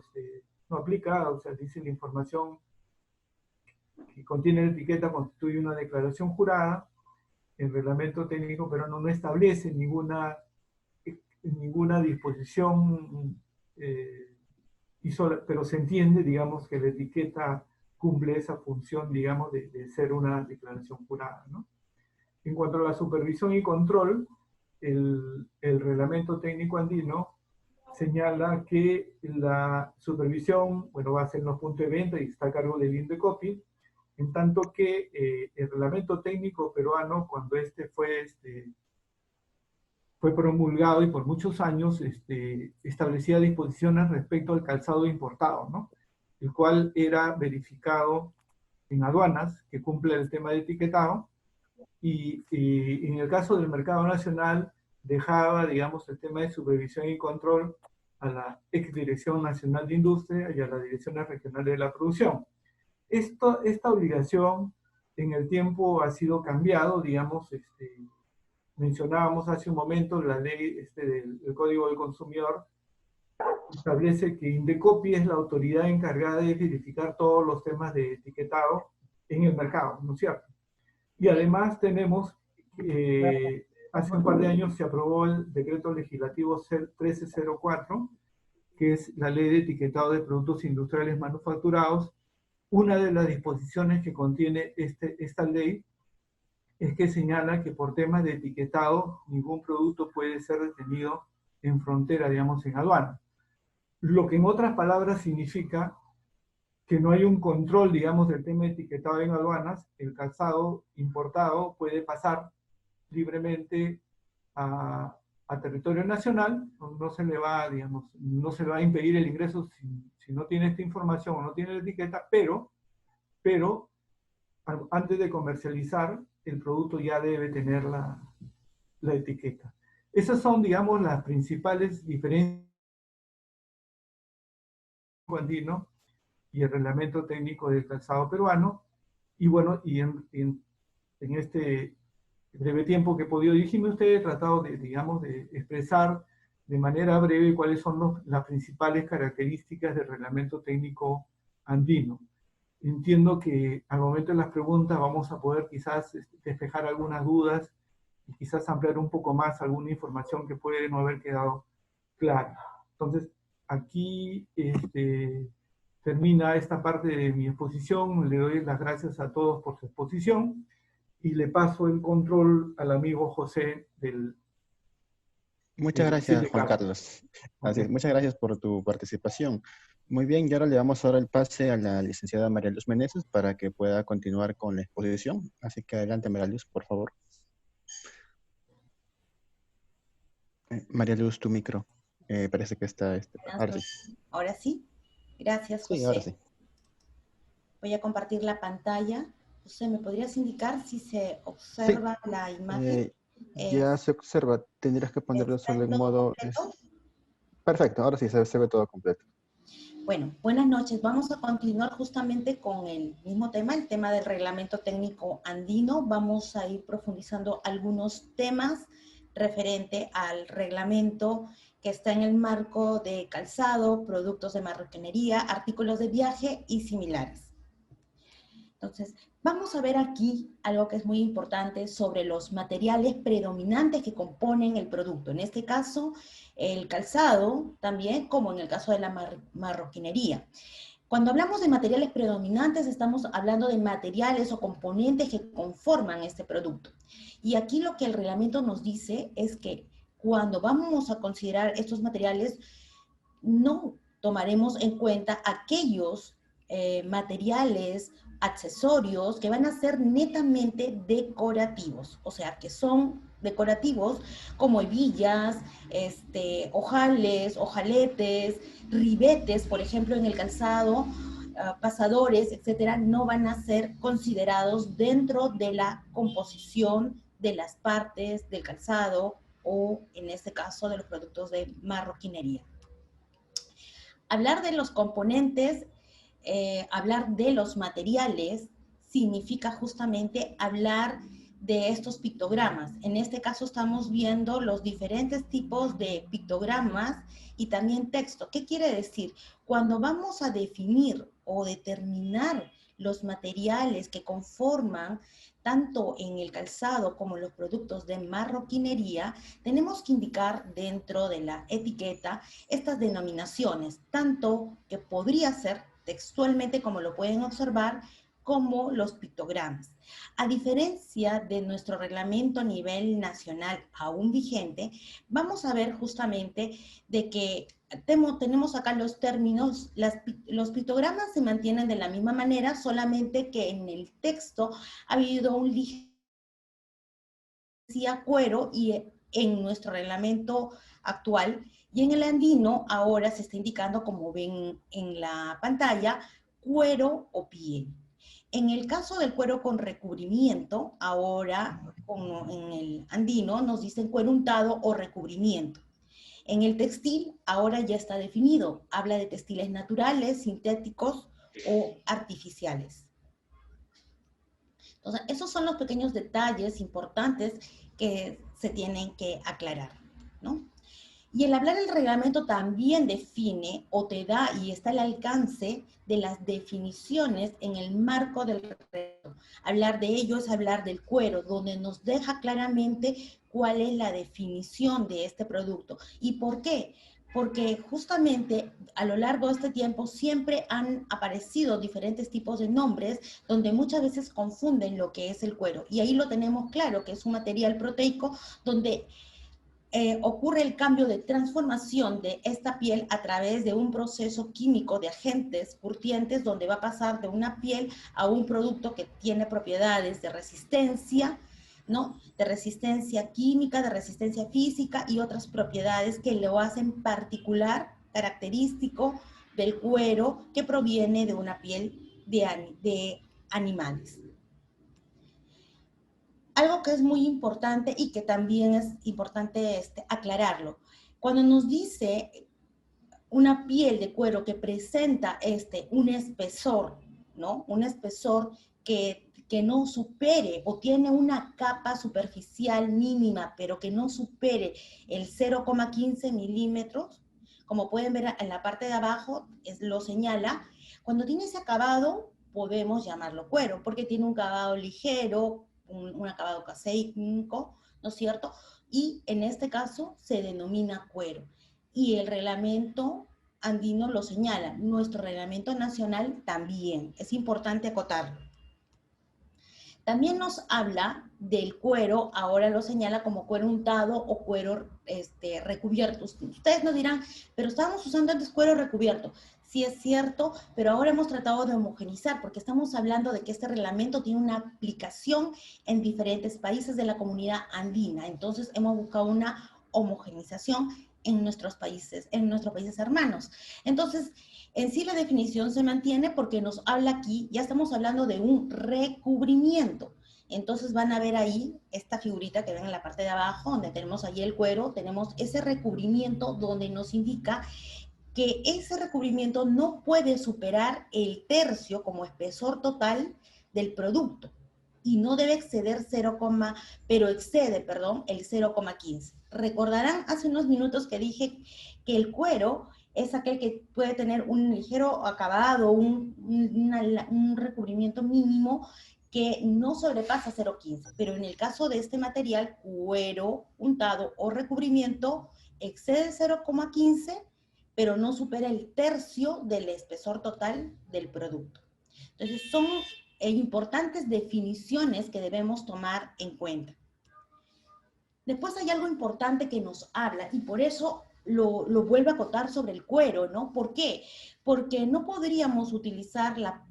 no aplica, o sea, dice la información que contiene la etiqueta constituye una declaración jurada. El reglamento técnico peruano no establece ninguna disposición, pero se entiende, digamos, que la etiqueta cumple esa función, digamos, de ser una declaración jurada, ¿no? En cuanto a la supervisión y control, el reglamento técnico andino señala que la supervisión, bueno, va a ser en los puntos de venta y está a cargo del INDECOPI, en tanto que el reglamento técnico peruano, cuando fue promulgado y por muchos años establecía disposiciones respecto al calzado importado, ¿no?, el cual era verificado en aduanas, que cumple el tema de etiquetado, y en el caso del mercado nacional dejaba, digamos, el tema de supervisión y control a la Exdirección Nacional de Industria y a las Direcciones Regionales de la Producción. Esta obligación en el tiempo ha sido cambiado, digamos, mencionábamos hace un momento la ley del Código del Consumidor, establece que INDECOPI es la autoridad encargada de verificar todos los temas de etiquetado en el mercado, ¿no es cierto? Y además tenemos, hace un par de años se aprobó el decreto legislativo 1304, que es la ley de etiquetado de productos industriales manufacturados. Una de las disposiciones que contiene esta ley es que señala que por temas de etiquetado ningún producto puede ser detenido en frontera, digamos, en aduana. Lo que en otras palabras significa que no hay un control, digamos, del tema de etiquetado en aduanas. El calzado importado puede pasar libremente a territorio nacional, no se le va, digamos, no se le va a impedir el ingreso si no tiene esta información o no tiene la etiqueta, pero antes de comercializar, el producto ya debe tener la etiqueta. Esas son, digamos, las principales diferencias andino y el reglamento técnico del calzado peruano. Y bueno, y en este breve tiempo que he podido dirigirme a ustedes, he tratado de, digamos, de expresar de manera breve cuáles son las principales características del reglamento técnico andino. Entiendo que al momento de las preguntas vamos a poder quizás despejar algunas dudas y quizás ampliar un poco más alguna información que puede no haber quedado clara. Entonces, aquí termina esta parte de mi exposición. Le doy las gracias a todos por su exposición y le paso el control al amigo José del... Muchas gracias, Juan Carlos. Okay. Muchas gracias por tu participación. Muy bien, y ahora le damos ahora el pase a la licenciada María Luz Meneses para que pueda continuar con la exposición. Así que adelante, María Luz, por favor. María Luz, tu micro. Parece que está... Buenas ahora sí. noches. Ahora sí. Gracias, Sí, ahora José. sí. Voy a compartir la pantalla. José, ¿me podrías indicar si se Sí, observa la imagen? ya se observa. Tendrías que ponerlo ¿Está solo en en todo modo... completo? Perfecto, ahora sí se ve todo completo. Bueno, buenas noches. Vamos a continuar justamente con el mismo tema, el tema del reglamento técnico andino. Vamos a ir profundizando algunos temas referente al reglamento que está en el marco de calzado, productos de marroquinería, artículos de viaje y similares. Entonces, vamos a ver aquí algo que es muy importante sobre los materiales predominantes que componen el producto. En este caso, el calzado también, como en el caso de la marroquinería. Cuando hablamos de materiales predominantes, estamos hablando de materiales o componentes que conforman este producto. Y aquí lo que el reglamento nos dice es que cuando vamos a considerar estos materiales, no tomaremos en cuenta aquellos materiales, accesorios que van a ser netamente decorativos, o sea, que son decorativos como hebillas, ojales, ojaletes, ribetes, por ejemplo, en el calzado, pasadores, etcétera, no van a ser considerados dentro de la composición de las partes del calzado o, en este caso, de los productos de marroquinería. Hablar de los componentes, hablar de los materiales, significa justamente hablar de estos pictogramas. En este caso estamos viendo los diferentes tipos de pictogramas y también texto. ¿Qué quiere decir? Cuando vamos a definir o determinar los materiales que conforman tanto en el calzado como en los productos de marroquinería, tenemos que indicar dentro de la etiqueta estas denominaciones, tanto que podría ser textualmente, como lo pueden observar, como los pictogramas. A diferencia de nuestro reglamento a nivel nacional aún vigente, vamos a ver justamente de que tenemos acá los términos, los pictogramas se mantienen de la misma manera, solamente que en el texto ha habido un ligero cuero y en nuestro reglamento actual, y en el andino ahora se está indicando, como ven en la pantalla, cuero o piel. En el caso del cuero con recubrimiento, ahora en el andino nos dicen cuero untado o recubrimiento. En el textil ahora ya está definido, habla de textiles naturales, sintéticos o artificiales. Entonces, esos son los pequeños detalles importantes que se tienen que aclarar, ¿no? Y el hablar del reglamento también define o te da y está al alcance de las definiciones en el marco del reglamento. Hablar de ello es hablar del cuero, donde nos deja claramente cuál es la definición de este producto. ¿Y por qué? Porque justamente a lo largo de este tiempo siempre han aparecido diferentes tipos de nombres donde muchas veces confunden lo que es el cuero. Y ahí lo tenemos claro, que es un material proteico donde ocurre el cambio de transformación de esta piel a través de un proceso químico de agentes curtientes, donde va a pasar de una piel a un producto que tiene propiedades de resistencia, ¿no? De resistencia química, de resistencia física y otras propiedades que lo hacen particular, característico del cuero que proviene de una piel de animales. Algo que es muy importante y que también es importante aclararlo. Cuando nos dice una piel de cuero que presenta un espesor, ¿no? Un espesor que no supere o tiene una capa superficial mínima, pero que no supere el 0,15 milímetros, como pueden ver en la parte de abajo, lo señala. Cuando tiene ese acabado, podemos llamarlo cuero, porque tiene un acabado ligero, un acabado caseico, ¿no es cierto? Y en este caso se denomina cuero. Y el reglamento andino lo señala, nuestro reglamento nacional también, es importante acotarlo. También nos habla del cuero, ahora lo señala como cuero untado o cuero recubierto. Ustedes nos dirán, pero estábamos usando antes cuero recubierto. sí es cierto, pero ahora hemos tratado de homogenizar, porque estamos hablando de que este reglamento tiene una aplicación en diferentes países de la comunidad andina. Entonces hemos buscado una homogenización en nuestros países hermanos. Entonces, en sí la definición se mantiene porque nos habla aquí, ya estamos hablando de un recubrimiento. Entonces van a ver ahí esta figurita que ven en la parte de abajo, donde tenemos ahí el cuero, tenemos ese recubrimiento donde nos indica que ese recubrimiento no puede superar el tercio como espesor total del producto y no debe exceder pero excede, perdón, el 0,15. Recordarán hace unos minutos que dije que el cuero es aquel que puede tener un ligero acabado, un recubrimiento mínimo que no sobrepasa 0,15, pero en el caso de este material, cuero untado o recubrimiento, excede 0,15, pero no supera el tercio del espesor total del producto. Entonces son importantes definiciones que debemos tomar en cuenta. Después hay algo importante que nos habla, y por eso lo vuelvo a acotar sobre el cuero, ¿no? ¿Por qué? Porque no podríamos utilizar la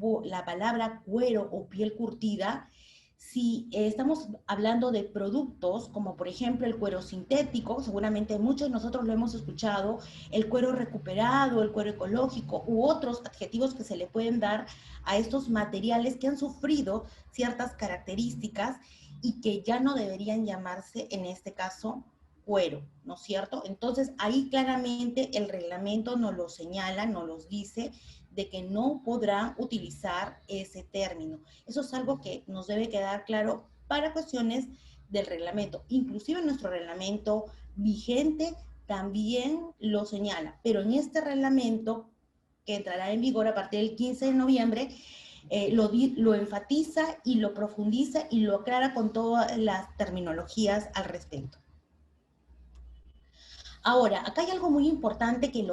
palabra cuero o piel curtida si estamos hablando de productos como por ejemplo el cuero sintético. Seguramente muchos de nosotros lo hemos escuchado, el cuero recuperado, el cuero ecológico u otros adjetivos que se le pueden dar a estos materiales que han sufrido ciertas características y que ya no deberían llamarse en este caso cuero, ¿no es cierto? Entonces ahí claramente el reglamento nos lo señala, nos lo dice, de que no podrán utilizar ese término. Eso es algo que nos debe quedar claro para cuestiones del reglamento. Inclusive nuestro reglamento vigente también lo señala, pero en este reglamento que entrará en vigor a partir del 15 de noviembre, lo enfatiza y lo profundiza y lo aclara con todas las terminologías al respecto. Ahora, acá hay algo muy importante que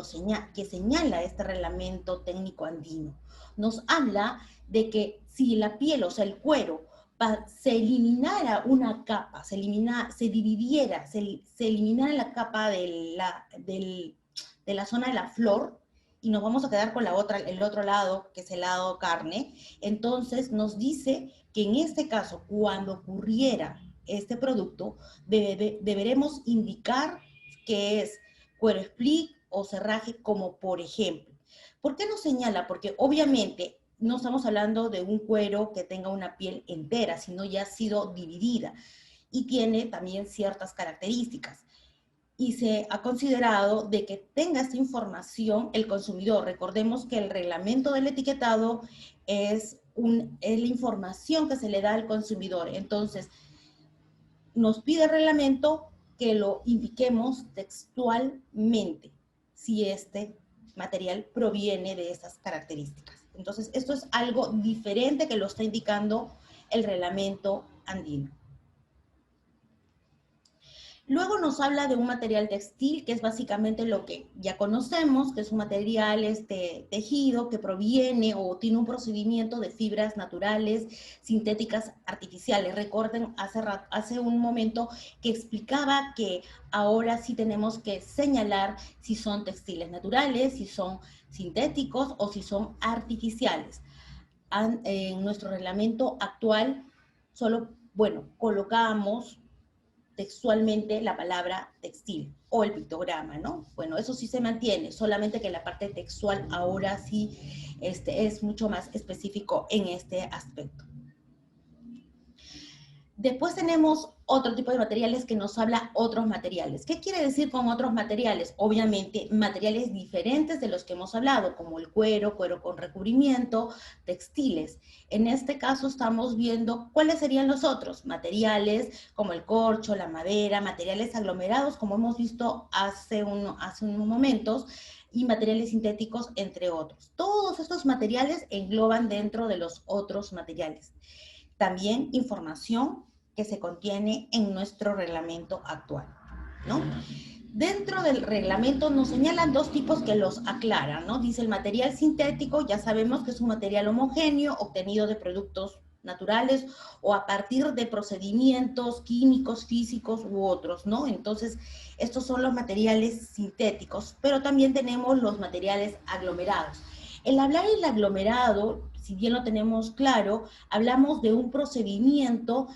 señala este reglamento técnico andino. Nos habla de que si la piel, o sea, el cuero, se eliminara una capa, se eliminara la capa de la zona de la flor, y nos vamos a quedar con el otro lado, que es el lado carne, entonces nos dice que en este caso, cuando ocurriera este producto, deberemos indicar que es cuero split o cerraje, como por ejemplo. ¿Por qué nos señala? Porque obviamente no estamos hablando de un cuero que tenga una piel entera, sino ya ha sido dividida y tiene también ciertas características. Y se ha considerado de que tenga esta información el consumidor. Recordemos que el reglamento del etiquetado es la información que se le da al consumidor. Entonces, nos pide el reglamento que lo indiquemos textualmente si este material proviene de esas características. Entonces, esto es algo diferente que lo está indicando el reglamento andino. Luego nos habla de un material textil, que es básicamente lo que ya conocemos, que es un material tejido que proviene o tiene un procedimiento de fibras naturales, sintéticas, artificiales. Recuerden, hace un momento que explicaba que ahora sí tenemos que señalar si son textiles naturales, si son sintéticos o si son artificiales. En nuestro reglamento actual, solo, colocamos textualmente la palabra textil o el pictograma, ¿no? Bueno, eso sí se mantiene, solamente que la parte textual ahora sí es mucho más específico en este aspecto. Después tenemos otro tipo de materiales que nos habla otros materiales. ¿Qué quiere decir con otros materiales? Obviamente, materiales diferentes de los que hemos hablado, como el cuero, cuero con recubrimiento, textiles. En este caso estamos viendo cuáles serían los otros materiales, como el corcho, la madera, materiales aglomerados, como hemos visto hace unos momentos, y materiales sintéticos, entre otros. Todos estos materiales engloban dentro de los otros materiales. También información que se contiene en nuestro reglamento actual, ¿no? Dentro del reglamento nos señalan dos tipos que los aclaran, ¿no? Dice el material sintético, ya sabemos que es un material homogéneo obtenido de productos naturales o a partir de procedimientos químicos, físicos u otros, ¿no? Entonces, estos son los materiales sintéticos, pero también tenemos los materiales aglomerados. El hablar del aglomerado, si bien lo tenemos claro, hablamos de un procedimiento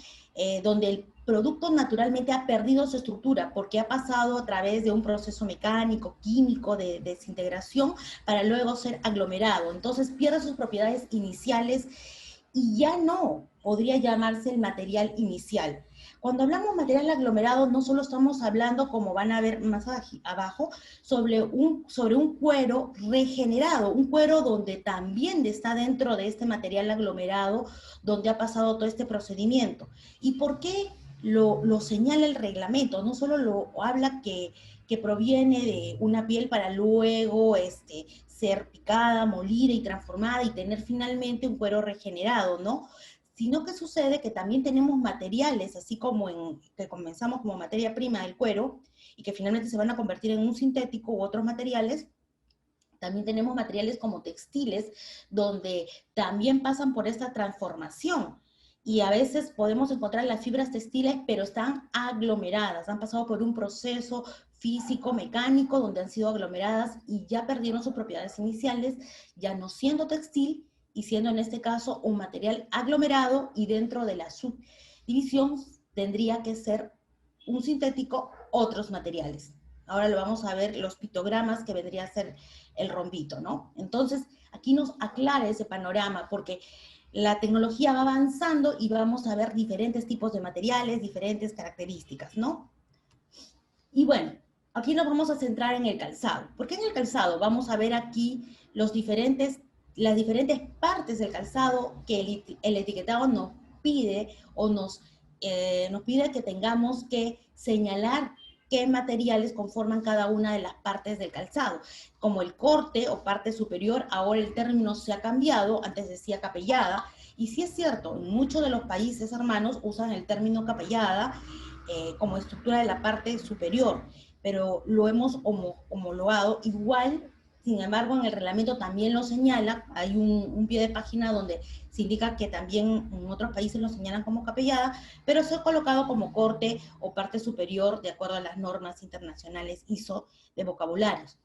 donde el producto naturalmente ha perdido su estructura porque ha pasado a través de un proceso mecánico, químico, de desintegración, para luego ser aglomerado. Entonces pierde sus propiedades iniciales y ya no podría llamarse el material inicial. Cuando hablamos de material aglomerado, no solo estamos hablando, como van a ver más abajo, sobre un cuero regenerado, un cuero donde también está dentro de este material aglomerado, donde ha pasado todo este procedimiento. ¿Y por qué lo señala el reglamento? No solo lo habla que proviene de una piel para luego ser picada, molida y transformada y tener finalmente un cuero regenerado, ¿no? Sino que sucede que también tenemos materiales, así como que comenzamos como materia prima del cuero, y que finalmente se van a convertir en un sintético u otros materiales. También tenemos materiales como textiles, donde también pasan por esta transformación. Y a veces podemos encontrar las fibras textiles, pero están aglomeradas, han pasado por un proceso físico, mecánico, donde han sido aglomeradas y ya perdieron sus propiedades iniciales, ya no siendo textil, y siendo en este caso un material aglomerado, y dentro de la subdivisión tendría que ser un sintético, otros materiales. Ahora lo vamos a ver, los pictogramas, que vendría a ser el rombito, ¿no? Entonces, aquí nos aclara ese panorama, porque la tecnología va avanzando y vamos a ver diferentes tipos de materiales, diferentes características, ¿no? Y bueno, aquí nos vamos a centrar en el calzado. ¿Por qué en el calzado? Vamos a ver aquí las diferentes partes del calzado que el etiquetado nos pide, o nos pide que tengamos que señalar qué materiales conforman cada una de las partes del calzado. Como el corte o parte superior, ahora el término se ha cambiado, antes decía capellada, y sí es cierto, en muchos de los países hermanos usan el término capellada como estructura de la parte superior, pero lo hemos homologado igual. Sin embargo, en el reglamento también lo señala, hay un pie de página donde se indica que también en otros países lo señalan como capellada, pero se ha colocado como corte o parte superior de acuerdo a las normas internacionales ISO de vocabularios.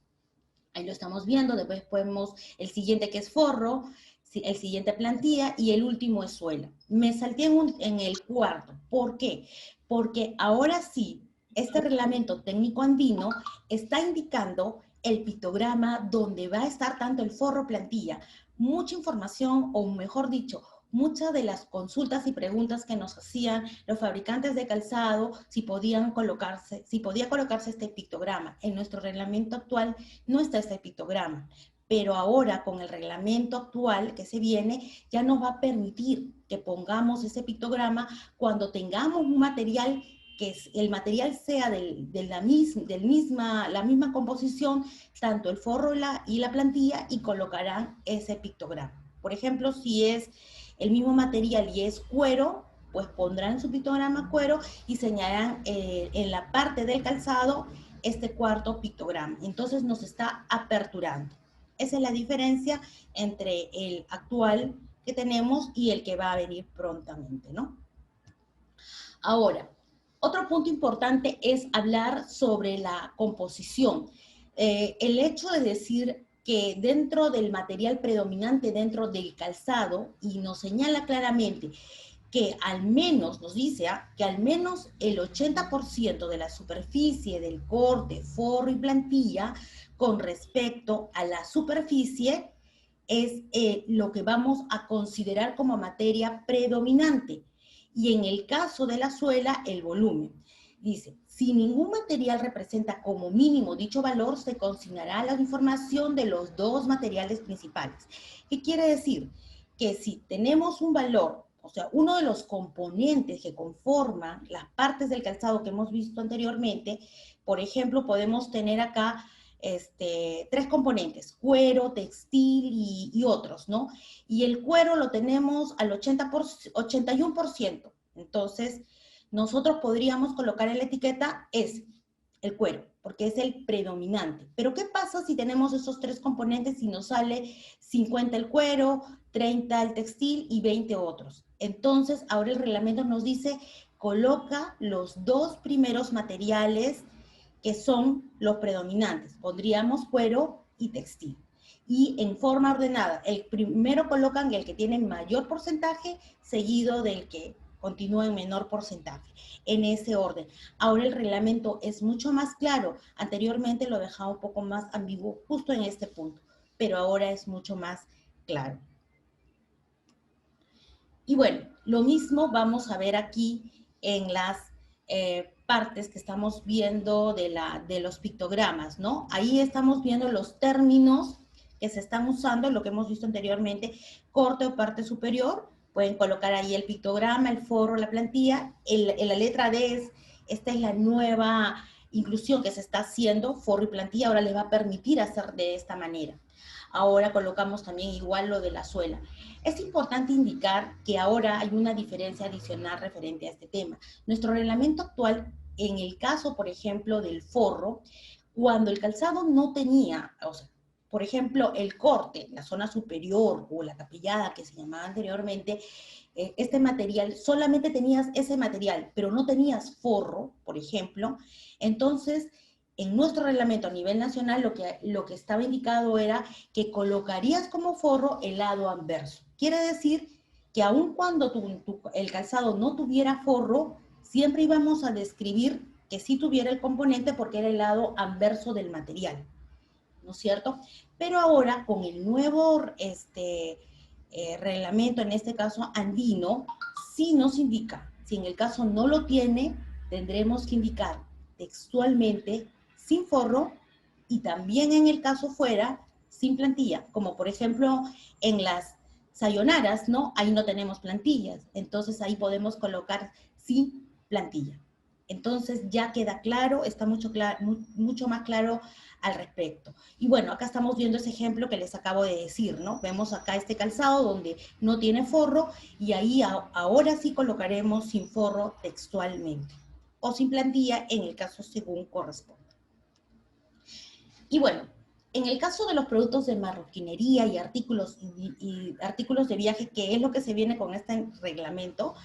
Ahí lo estamos viendo. Después podemos el siguiente, que es forro, el siguiente plantilla, y el último es suela. Me salté en el cuarto. ¿Por qué? Porque ahora sí, este reglamento técnico andino está indicando el pictograma donde va a estar tanto el forro, plantilla. Mucha información, o mejor dicho, muchas de las consultas y preguntas que nos hacían los fabricantes de calzado, si podía colocarse este pictograma. En nuestro reglamento actual no está este pictograma, pero ahora con el reglamento actual que se viene, ya nos va a permitir que pongamos ese pictograma cuando tengamos un material que el material sea de la misma composición, tanto el forro y la plantilla, y colocarán ese pictograma. Por ejemplo, si es el mismo material y es cuero, pues pondrán su pictograma cuero y señalarán en la parte del calzado este cuarto pictograma. Entonces nos está aperturando. Esa es la diferencia entre el actual que tenemos y el que va a venir prontamente, ¿no? Ahora, otro punto importante es hablar sobre la composición. El hecho de decir que dentro del material predominante, dentro del calzado, y nos señala claramente que al menos, nos dice que al menos el 80% de la superficie del corte, forro y plantilla con respecto a la superficie es lo que vamos a considerar como materia predominante. Y en el caso de la suela, el volumen. Dice, si ningún material representa como mínimo dicho valor, se consignará la información de los dos materiales principales. ¿Qué quiere decir? Que si tenemos un valor, o sea, uno de los componentes que conforman las partes del calzado que hemos visto anteriormente, por ejemplo, podemos tener acá tres componentes: cuero, textil y otros, ¿no? Y el cuero lo tenemos al 81%. Entonces, nosotros podríamos colocar en la etiqueta es el cuero, porque es el predominante. Pero ¿qué pasa si tenemos esos tres componentes y nos sale 50 el cuero, 30 el textil y 20 otros? Entonces, ahora el reglamento nos dice, coloca los dos primeros materiales que son los predominantes. Pondríamos cuero y textil. y en forma ordenada. El primero colocan el que tiene mayor porcentaje, seguido del que continúa en menor porcentaje, en ese orden. Ahora el reglamento es mucho más claro. Anteriormente lo dejaba un poco más ambiguo justo en este punto, pero ahora es mucho más claro. Y bueno, lo mismo vamos a ver aquí en las partes que estamos viendo de los pictogramas, ¿no? Ahí estamos viendo los términos que se están usando, lo que hemos visto anteriormente, corte o parte superior. Pueden colocar ahí el pictograma, el forro, la plantilla. En la letra D, esta es la nueva inclusión que se está haciendo, forro y plantilla, ahora les va a permitir hacer de esta manera. Ahora colocamos también igual lo de la suela. Es importante indicar que ahora hay una diferencia adicional referente a este tema. Nuestro reglamento actual, en el caso, por ejemplo, del forro, cuando el calzado no tenía, o sea, por ejemplo, el corte, la zona superior o la capillada que se llamaba anteriormente, este material, solamente tenías ese material, pero no tenías forro, por ejemplo, entonces en nuestro reglamento a nivel nacional lo que estaba indicado era que colocarías como forro el lado anverso. Quiere decir que aun cuando el calzado no tuviera forro, siempre íbamos a describir que sí tuviera el componente porque era el lado anverso del material, ¿no es cierto? Pero ahora con el nuevo reglamento, en este caso andino, sí nos indica, si en el caso no lo tiene, tendremos que indicar textualmente sin forro, y también en el caso fuera, sin plantilla, como por ejemplo en las sayonaras, ¿no? Ahí no tenemos plantillas, entonces ahí podemos colocar sin plantilla. Entonces ya queda claro, está mucho más claro al respecto. Y bueno, acá estamos viendo ese ejemplo que les acabo de decir, ¿no? Vemos acá este calzado donde no tiene forro, y ahí ahora sí colocaremos sin forro textualmente, o sin plantilla en el caso según corresponda. Y bueno, en el caso de los productos de marroquinería y artículos de viaje, que es lo que se viene con este reglamento,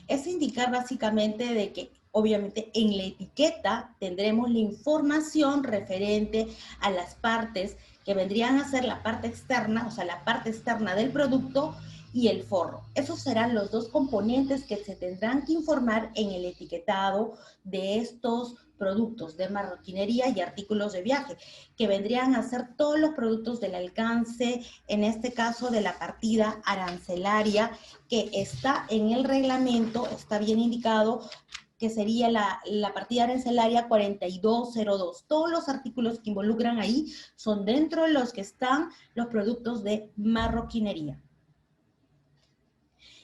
es indicar básicamente de que obviamente en la etiqueta tendremos la información referente a las partes que vendrían a ser la parte externa, o sea, la parte externa del producto y el forro. Esos serán los dos componentes que se tendrán que informar en el etiquetado de estos productos de marroquinería y artículos de viaje, que vendrían a ser todos los productos del alcance, en este caso de la partida arancelaria, que está en el reglamento, está bien indicado, que sería la partida arancelaria 4202. Todos los artículos que involucran ahí son dentro de los que están los productos de marroquinería.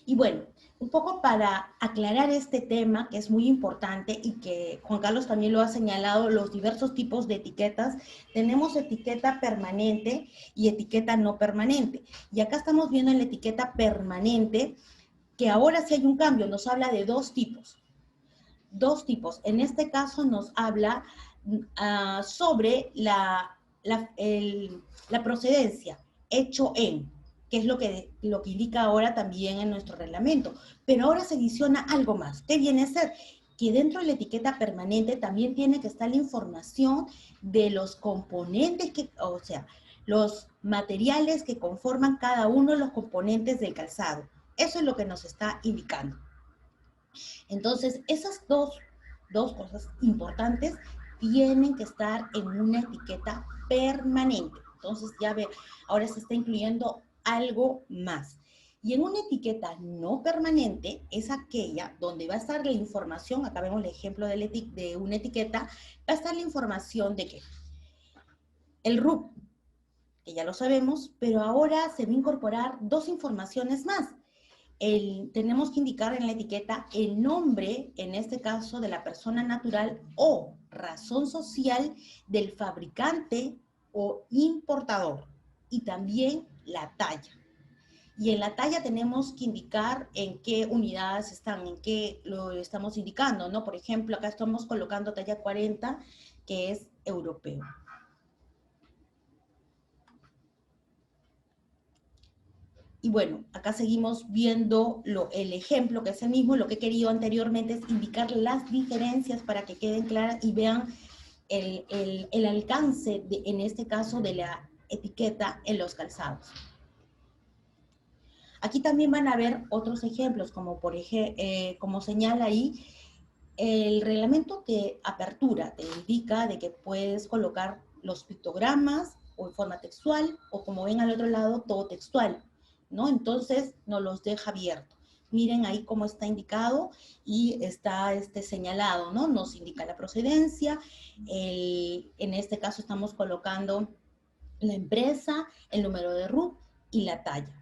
Y bueno, un poco para aclarar este tema, que es muy importante y que Juan Carlos también lo ha señalado, los diversos tipos de etiquetas. Tenemos etiqueta permanente y etiqueta no permanente. Y acá estamos viendo en la etiqueta permanente que ahora sí hay un cambio, nos habla de dos tipos. Dos tipos. En este caso nos habla sobre la procedencia, hecho en, que es lo que indica ahora también en nuestro reglamento. Pero ahora se adiciona algo más. ¿Qué viene a ser? Que dentro de la etiqueta permanente también tiene que estar la información de los componentes, o sea, los materiales que conforman cada uno de los componentes del calzado. Eso es lo que nos está indicando. Entonces, esas dos cosas importantes tienen que estar en una etiqueta permanente. Entonces, ya ve, ahora se está incluyendo algo más. Y en una etiqueta no permanente es aquella donde va a estar la información, acá vemos el ejemplo de una etiqueta, va a estar la información de que el RUC, que ya lo sabemos, pero ahora se va a incorporar dos informaciones más. Tenemos que indicar en la etiqueta el nombre, en este caso de la persona natural o razón social del fabricante o importador, y también la talla. Y en la talla tenemos que indicar en qué unidades están, en qué lo estamos indicando, ¿no? Por ejemplo, acá estamos colocando talla 40, que es europeo. Y bueno, acá seguimos viendo el ejemplo, que es el mismo. Lo que he querido anteriormente es indicar las diferencias para que queden claras y vean el alcance, en este caso, de la etiqueta en los calzados. Aquí también van a ver otros ejemplos, como por ejemplo, como señala ahí, el reglamento de apertura te indica de que puedes colocar los pictogramas o en forma textual, o como ven al otro lado, todo textual, ¿no? Entonces, nos los deja abiertos. Miren ahí cómo está indicado y está señalado, ¿no? Nos indica la procedencia, en este caso estamos colocando la empresa, el número de RUT y la talla.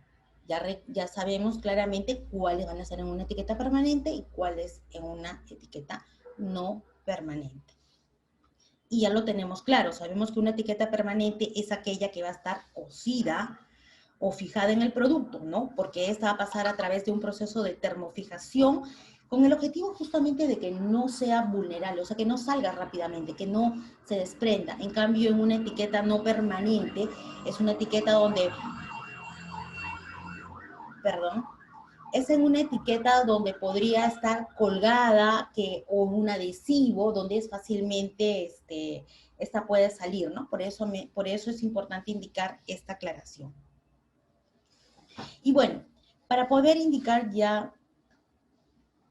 Ya sabemos claramente cuáles van a ser en una etiqueta permanente y cuáles en una etiqueta no permanente. Y ya lo tenemos claro, sabemos que una etiqueta permanente es aquella que va a estar cosida o fijada en el producto, ¿no? Porque esta va a pasar a través de un proceso de termofijación con el objetivo justamente de que no sea vulnerable, o sea, que no salga rápidamente, que no se desprenda. En cambio, en una etiqueta no permanente, es una etiqueta donde, perdón, es en una etiqueta donde podría estar colgada o un adhesivo, donde es fácilmente, esta puede salir, ¿no? Por eso es importante indicar esta aclaración. Y bueno, para poder indicar ya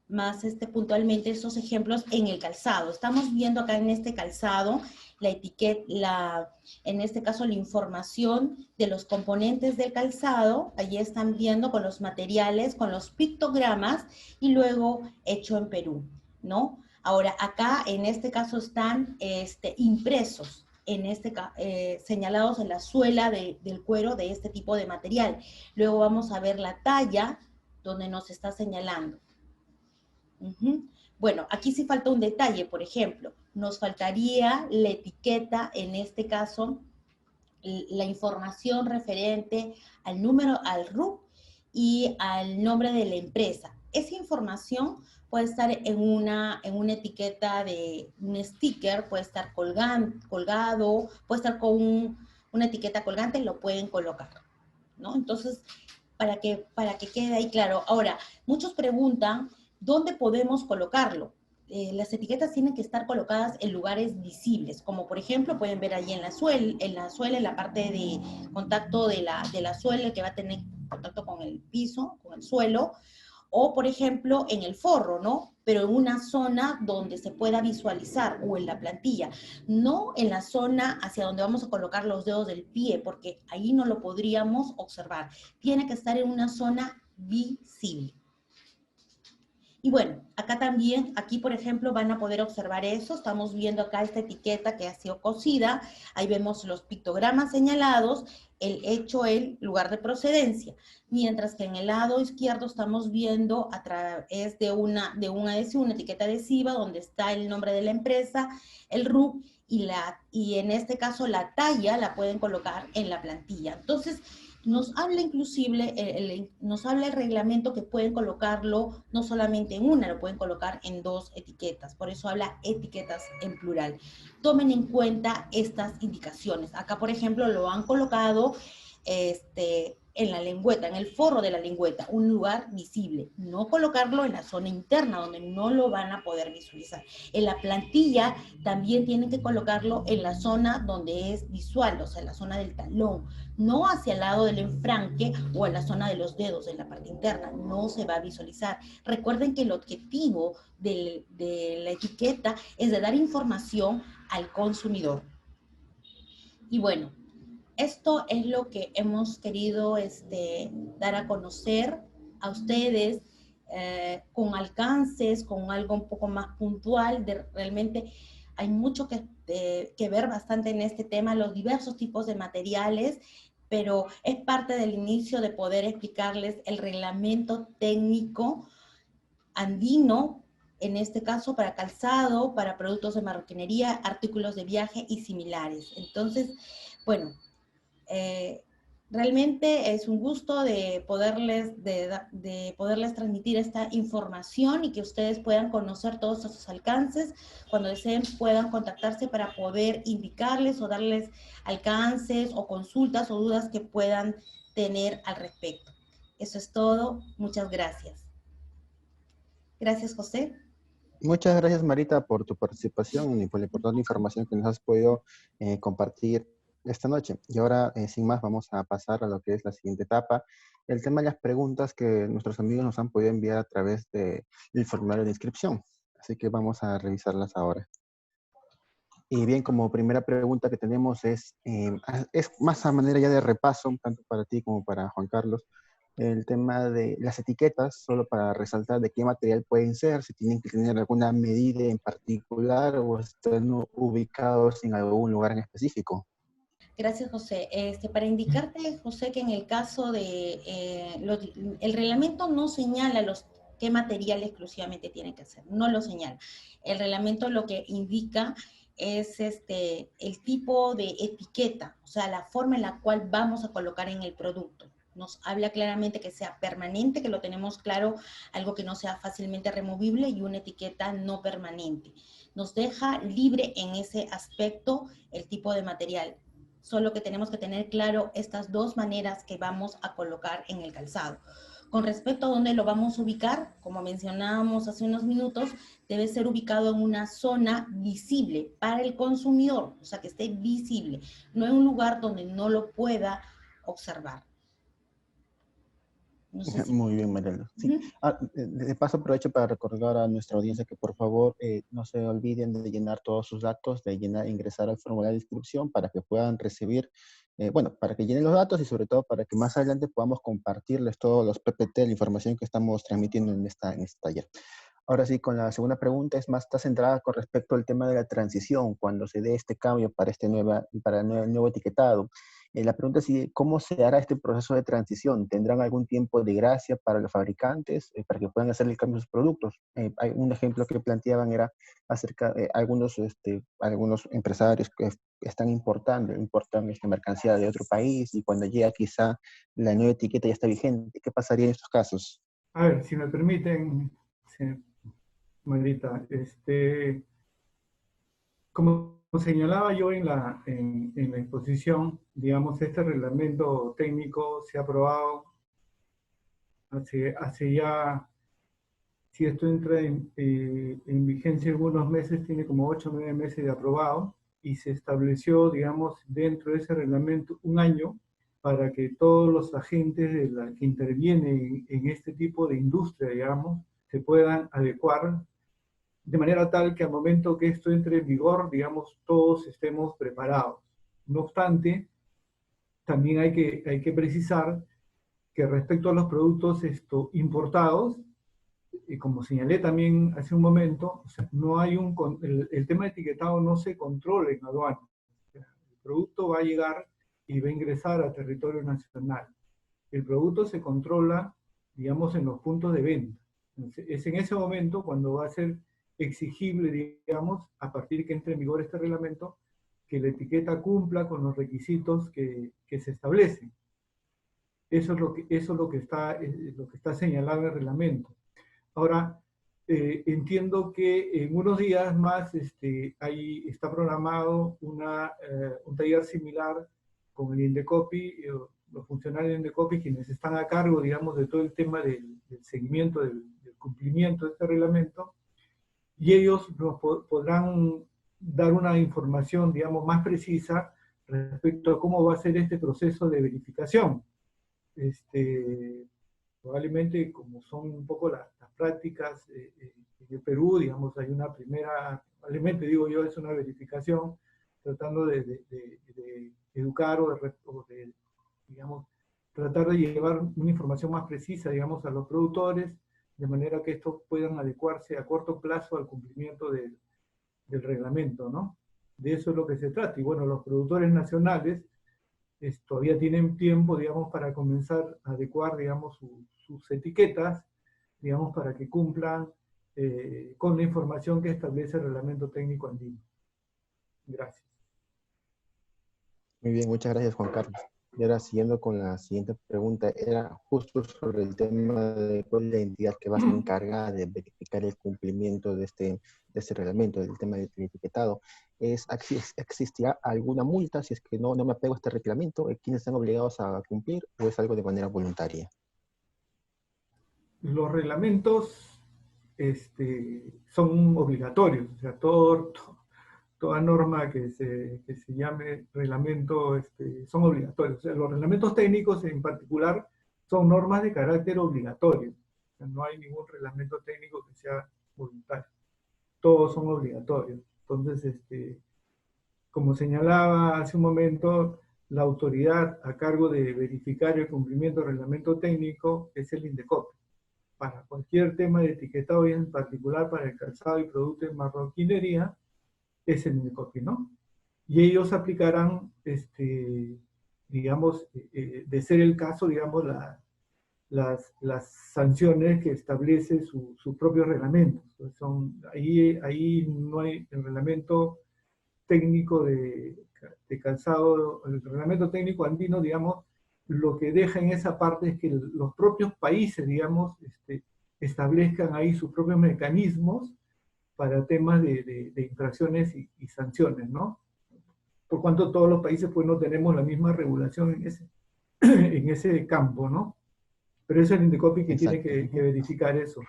más puntualmente esos ejemplos en el calzado. Estamos viendo acá en este calzado la etiqueta, en este caso la información de los componentes del calzado. Allí están viendo con los materiales, con los pictogramas y luego hecho en Perú, ¿no? Ahora acá en este caso están impresos, señalados en la suela del cuero de este tipo de material. Luego vamos a ver la talla donde nos está señalando. Bueno, aquí sí falta un detalle, por ejemplo, nos faltaría la etiqueta, en este caso, la información referente al número, al RUC y al nombre de la empresa. Esa información puede estar en una etiqueta de un sticker, puede estar colgado, puede estar con una etiqueta colgante, lo pueden colocar, ¿no? Entonces, para que quede ahí claro. Ahora, muchos preguntan, ¿dónde podemos colocarlo? Las etiquetas tienen que estar colocadas en lugares visibles, como por ejemplo pueden ver ahí en la suela, en la parte de contacto de la suela, que va a tener contacto con el piso, con el suelo, o por ejemplo en el forro, ¿no? Pero en una zona donde se pueda visualizar, o en la plantilla, no en la zona hacia donde vamos a colocar los dedos del pie, porque ahí no lo podríamos observar. Tiene que estar en una zona visible. Y bueno, acá también, aquí por ejemplo van a poder observar eso, estamos viendo acá esta etiqueta que ha sido cosida, ahí vemos los pictogramas señalados, el hecho, el lugar de procedencia, mientras que en el lado izquierdo estamos viendo a través de un adhesivo, una etiqueta adhesiva, donde está el nombre de la empresa, el RUC, y en este caso la talla la pueden colocar en la plantilla. Entonces, nos habla inclusive, nos habla el reglamento que pueden colocarlo no solamente en una, lo pueden colocar en dos etiquetas, por eso habla etiquetas en plural. Tomen en cuenta estas indicaciones. Acá, por ejemplo, lo han colocado en la lengüeta, en el forro de la lengüeta, un lugar visible. No colocarlo en la zona interna, donde no lo van a poder visualizar. En la plantilla también tienen que colocarlo en la zona donde es visual, o sea, en la zona del talón, no hacia el lado del enfranque o en la zona de los dedos, en la parte interna, no se va a visualizar. Recuerden que el objetivo de la etiqueta es de dar información al consumidor. Y bueno, esto es lo que hemos querido dar a conocer a ustedes, con alcances, con algo un poco más puntual. Realmente hay mucho que ver bastante en este tema, los diversos tipos de materiales, pero es parte del inicio de poder explicarles el reglamento técnico andino, en este caso para calzado, para productos de marroquinería, artículos de viaje y similares. Entonces, bueno, realmente es un gusto de poderles transmitir esta información y que ustedes puedan conocer todos esos alcances. Cuando deseen puedan contactarse para poder indicarles o darles alcances o consultas o dudas que puedan tener al respecto. Eso es todo. Muchas gracias. Gracias, José. Muchas gracias, Marita, por tu participación y por la importante información que nos has podido compartir esta noche. Y ahora, sin más, vamos a pasar a lo que es la siguiente etapa. El tema de las preguntas que nuestros amigos nos han podido enviar a través del formulario de inscripción. Así que vamos a revisarlas ahora. Y bien, como primera pregunta que tenemos es más a manera ya de repaso, tanto para ti como para Juan Carlos, el tema de las etiquetas, solo para resaltar de qué material pueden ser, si tienen que tener alguna medida en particular o están ubicados en algún lugar en específico. Gracias, José. Para indicarte, José, que en el caso de el reglamento no señala qué material exclusivamente tienen que ser, no lo señala. El reglamento lo que indica es el tipo de etiqueta, o sea, la forma en la cual vamos a colocar en el producto. Nos habla claramente que sea permanente, que lo tenemos claro, algo que no sea fácilmente removible y una etiqueta no permanente. Nos deja libre en ese aspecto el tipo de material. Solo que tenemos que tener claro estas dos maneras que vamos a colocar en el calzado. Con respecto a dónde lo vamos a ubicar, como mencionábamos hace unos minutos, debe ser ubicado en una zona visible para el consumidor, o sea, que esté visible, no en un lugar donde no lo pueda observar. No sé si... Muy bien, Mariela. Sí. De paso, aprovecho para recordar a nuestra audiencia que por favor no se olviden de llenar todos sus datos, de ingresar al formulario de inscripción para que puedan recibir, bueno, para que llenen los datos y sobre todo para que más adelante podamos compartirles todos los PPT, la información que estamos transmitiendo en este taller. Ahora sí, con la segunda pregunta es más, está centrada con respecto al tema de la transición, cuando se dé este cambio para el nuevo etiquetado. La pregunta es cómo se hará este proceso de transición. ¿Tendrán algún tiempo de gracia para los fabricantes para que puedan hacer el cambio de sus productos? Hay un ejemplo que planteaban era acerca de algunos empresarios que importan esta mercancía de otro país y cuando llega quizá la nueva etiqueta ya está vigente. ¿Qué pasaría en estos casos? A ver, si me permiten, Marita, como señalaba yo en la exposición, digamos, este reglamento técnico se ha aprobado hace ya, si esto entra en vigencia en algunos meses, tiene como 8 o 9 meses de aprobado, y se estableció, digamos, dentro de ese reglamento un año para que todos los agentes que intervienen en este tipo de industria, digamos, se puedan adecuar de manera tal que al momento que esto entre en vigor, digamos, todos estemos preparados. No obstante, también hay que precisar que respecto a los productos importados, y como señalé también hace un momento, o sea, no hay el tema de etiquetado no se controla en aduana. O sea, el producto va a llegar y va a ingresar a territorio nacional. El producto se controla, digamos, en los puntos de venta. Entonces, es en ese momento cuando va a ser exigible, digamos, a partir de que entre en vigor este reglamento, que la etiqueta cumpla con los requisitos que se establecen. Eso es lo que está señalado en el reglamento. Ahora, entiendo que en unos días más está programado un taller similar con el Indecopi, los funcionarios de Indecopi, quienes están a cargo, digamos, de todo el tema del seguimiento, del cumplimiento de este reglamento, y ellos nos podrán dar una información, digamos, más precisa respecto a cómo va a ser este proceso de verificación. Probablemente, como son un poco las prácticas en Perú, digamos, hay una primera, probablemente digo yo, es una verificación tratando de educar o de, digamos, tratar de llevar una información más precisa, digamos, a los productores, de manera que estos puedan adecuarse a corto plazo al cumplimiento del reglamento, ¿no? De eso es lo que se trata. Y bueno, los productores nacionales todavía tienen tiempo, digamos, para comenzar a adecuar, digamos, sus etiquetas, digamos, para que cumplan con la información que establece el reglamento técnico andino. Gracias. Muy bien, muchas gracias, Juan Carlos. Y ahora, siguiendo con la siguiente pregunta, era justo sobre el tema de cuál es la entidad que va a estar encargada de verificar el cumplimiento de este reglamento, del tema del etiquetado. ¿Existirá alguna multa si es que no me apego a este reglamento? ¿Quiénes están obligados a cumplir o es algo de manera voluntaria? Los reglamentos son obligatorios, o sea, todo toda norma que se llame reglamento son obligatorios. O sea, los reglamentos técnicos en particular son normas de carácter obligatorio. O sea, no hay ningún reglamento técnico que sea voluntario. Todos son obligatorios. Entonces, como señalaba hace un momento, la autoridad a cargo de verificar el cumplimiento del reglamento técnico es el INDECOPI. Para cualquier tema de etiquetado y en particular para el calzado y productos de marroquinería, es el INDECOPI, ¿no? Y ellos aplicarán, digamos, de ser el caso, digamos, las sanciones que establece su propio reglamento. Entonces ahí no hay el reglamento técnico de calzado, el reglamento técnico andino, digamos, lo que deja en esa parte es que los propios países, digamos, establezcan ahí sus propios mecanismos para temas de infracciones y sanciones, ¿no? Por cuanto todos los países pues no tenemos la misma regulación en ese campo, ¿no? Pero es el INDECOPI que Exacto. tiene que verificar eso.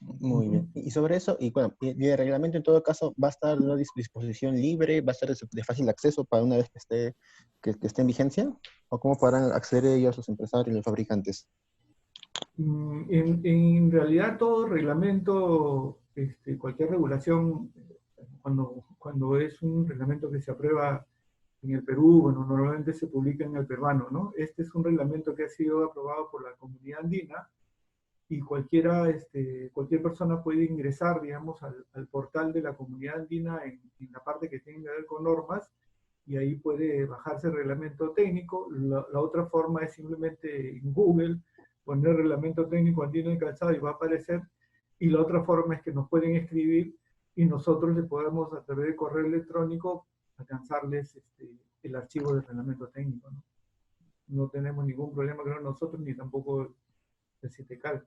Muy bien. Y sobre eso, y bueno, y el reglamento en todo caso va a estar a una disposición libre, va a ser de fácil acceso para una vez que esté en vigencia, o cómo podrán acceder ellos, los empresarios y los fabricantes. En realidad todo reglamento, cualquier regulación, cuando es un reglamento que se aprueba en el Perú, bueno, normalmente se publica en el peruano, ¿no? Este es un reglamento que ha sido aprobado por la Comunidad Andina y cualquier persona puede ingresar, digamos, al portal de la Comunidad Andina en la parte que tiene que ver con normas y ahí puede bajarse el reglamento técnico. La otra forma es simplemente en Google poner reglamento técnico andino de calzado y va a aparecer. Y la otra forma es que nos pueden escribir y nosotros le podemos, a través de correo electrónico, alcanzarles el archivo del reglamento técnico, ¿no? No tenemos ningún problema con nosotros ni tampoco el CITECAL.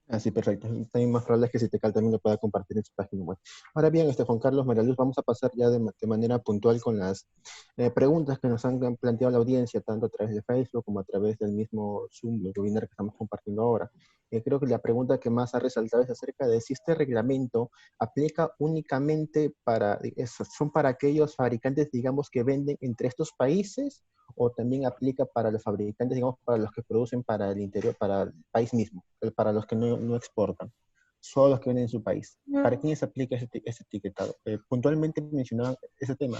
Así, perfecto. También más probable es que CITECAL también lo pueda compartir en su página web. Ahora bien, Juan Carlos, María Luz, vamos a pasar ya de manera puntual con las preguntas que nos han planteado la audiencia, tanto a través de Facebook como a través del mismo Zoom, el webinar que estamos compartiendo ahora. Creo que la pregunta que más ha resaltado es acerca de si este reglamento aplica únicamente son para aquellos fabricantes, digamos, que venden entre estos países, o también aplica para los fabricantes, digamos, para los que producen para el interior, para el país mismo, para los que no exportan, solo los que venden en su país. ¿Para quiénes aplica ese etiquetado? Puntualmente mencionaban ese tema.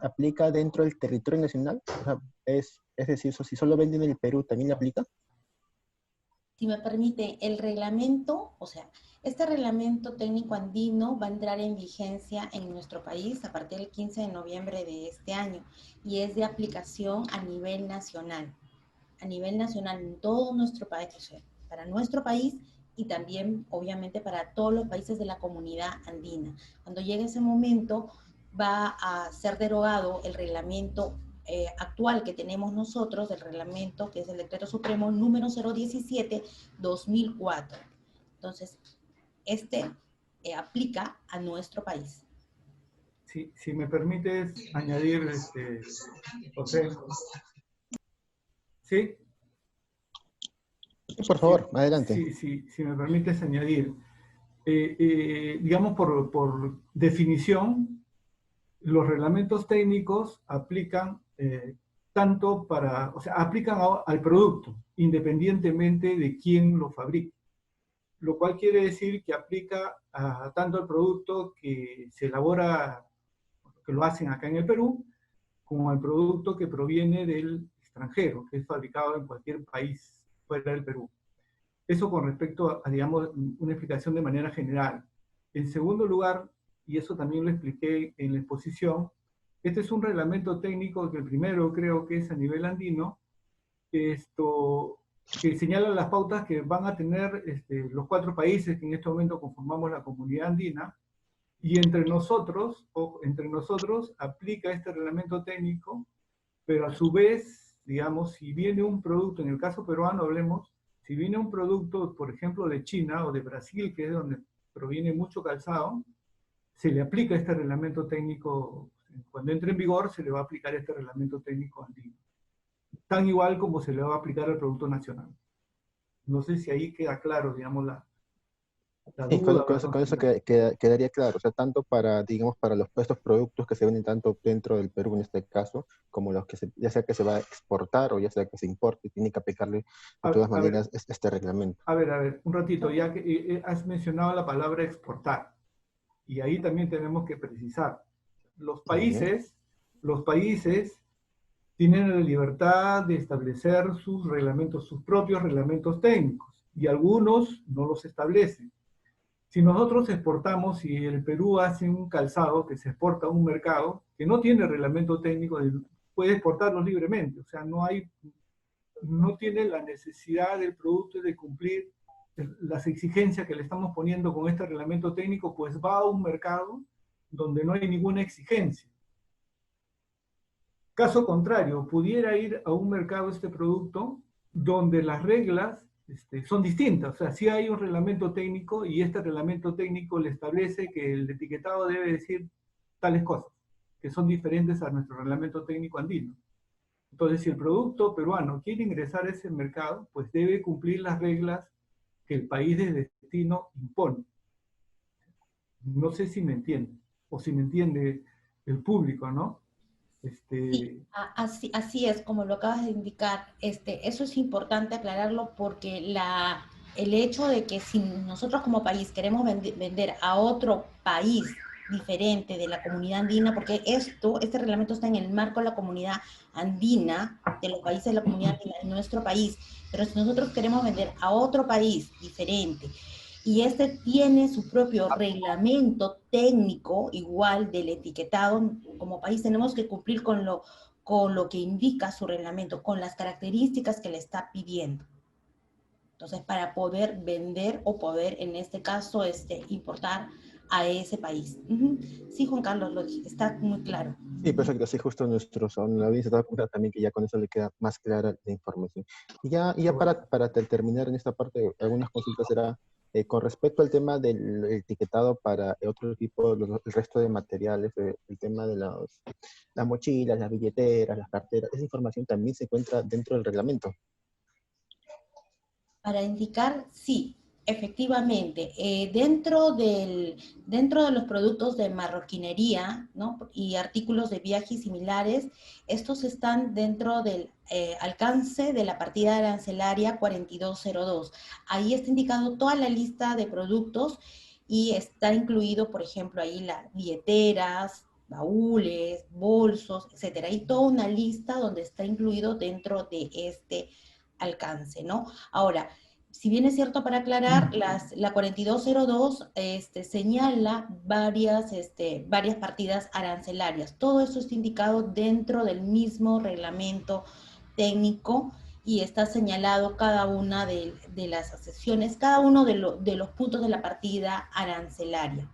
¿Aplica dentro del territorio nacional? O sea, es decir, si solo venden en el Perú, ¿también le aplica? Si me permite, el reglamento, o sea, este reglamento técnico andino va a entrar en vigencia en nuestro país a partir del 15 de noviembre de este año y es de aplicación a nivel nacional en todo nuestro país, o sea, para nuestro país y también, obviamente, para todos los países de la comunidad andina. Cuando llegue ese momento, va a ser derogado el reglamento actual que tenemos nosotros, el reglamento que es el Decreto Supremo número 017-2004. Entonces, aplica a nuestro país. Si me permites añadir, José. ¿Sí? Sí, por favor, adelante. Si me permites añadir, digamos por definición, los reglamentos técnicos aplican aplican al producto, independientemente de quién lo fabrique. Lo cual quiere decir que aplica tanto al producto que se elabora, que lo hacen acá en el Perú, como al producto que proviene del extranjero, que es fabricado en cualquier país fuera del Perú. Eso con respecto a, digamos, una explicación de manera general. En segundo lugar, y eso también lo expliqué en la exposición, este es un reglamento técnico que el primero creo que es a nivel andino, que señala las pautas que van a tener los 4 países que en este momento conformamos la comunidad andina, y entre nosotros aplica este reglamento técnico, pero a su vez, digamos, si viene un producto, en el caso peruano hablemos, si viene un producto, por ejemplo, de China o de Brasil, que es donde proviene mucho calzado, se le aplica este reglamento técnico, cuando entre en vigor se le va a aplicar este reglamento técnico andino. Tan igual como se le va a aplicar al producto nacional. No sé si ahí queda claro, digamos, la Y duda o la con eso consignación. quedaría claro, o sea, tanto para, digamos, para estos productos que se venden tanto dentro del Perú en este caso, como los que ya sea que se va a exportar o ya sea que se importe, tiene que aplicarle de todas A ver, maneras este reglamento. un ratito, ya que has mencionado la palabra exportar, y ahí también tenemos que precisar. Los Muy bien. países, los países tienen la libertad de establecer sus reglamentos, sus propios reglamentos técnicos, y algunos no los establecen. Si nosotros exportamos, si el Perú hace un calzado que se exporta a un mercado que no tiene reglamento técnico, puede exportarlo libremente, o sea, no tiene la necesidad del producto de cumplir las exigencias que le estamos poniendo con este reglamento técnico, pues va a un mercado donde no hay ninguna exigencia. Caso contrario, pudiera ir a un mercado este producto donde las reglas son distintas. O sea, sí hay un reglamento técnico y este reglamento técnico le establece que el etiquetado debe decir tales cosas, que son diferentes a nuestro reglamento técnico andino. Entonces, si el producto peruano quiere ingresar a ese mercado, pues debe cumplir las reglas que el país de destino impone. No sé si me entiende, o si me entiende el público, ¿no? Sí, Este, así es, como lo acabas de indicar. Eso es importante aclararlo porque el hecho de que si nosotros como país queremos vender a otro país diferente de la comunidad andina, porque este reglamento está en el marco de la comunidad andina, de los países de la comunidad andina, de nuestro país, pero si nosotros queremos vender a otro país diferente y este tiene su propio reglamento técnico, igual del etiquetado. Como país tenemos que cumplir con lo que indica su reglamento, con las características que le está pidiendo. Entonces, para poder vender o poder, en este caso, importar a ese país. Sí, Juan Carlos, está muy claro. Sí, perfecto. Sí, justo la audiencia estaba comentando también que ya con eso le queda más clara la información. Y ya para terminar en esta parte, algunas consultas era con respecto al tema del etiquetado para otro tipo, el resto de materiales, el tema de las mochilas, las billeteras, las carteras, esa información también se encuentra dentro del reglamento. Para indicar, sí, efectivamente, dentro de los productos de marroquinería, ¿no? Y artículos de viaje y similares, estos están dentro del alcance de la partida arancelaria 4202. Ahí está indicado toda la lista de productos y está incluido, por ejemplo, ahí las billeteras, baúles, bolsos, etcétera. Hay toda una lista donde está incluido dentro de este alcance, ¿no? Ahora, si bien es cierto, para aclarar, la 4202 señala varias partidas arancelarias. Todo eso está indicado dentro del mismo reglamento técnico y está señalado cada una de las secciones, cada uno de los puntos de la partida arancelaria.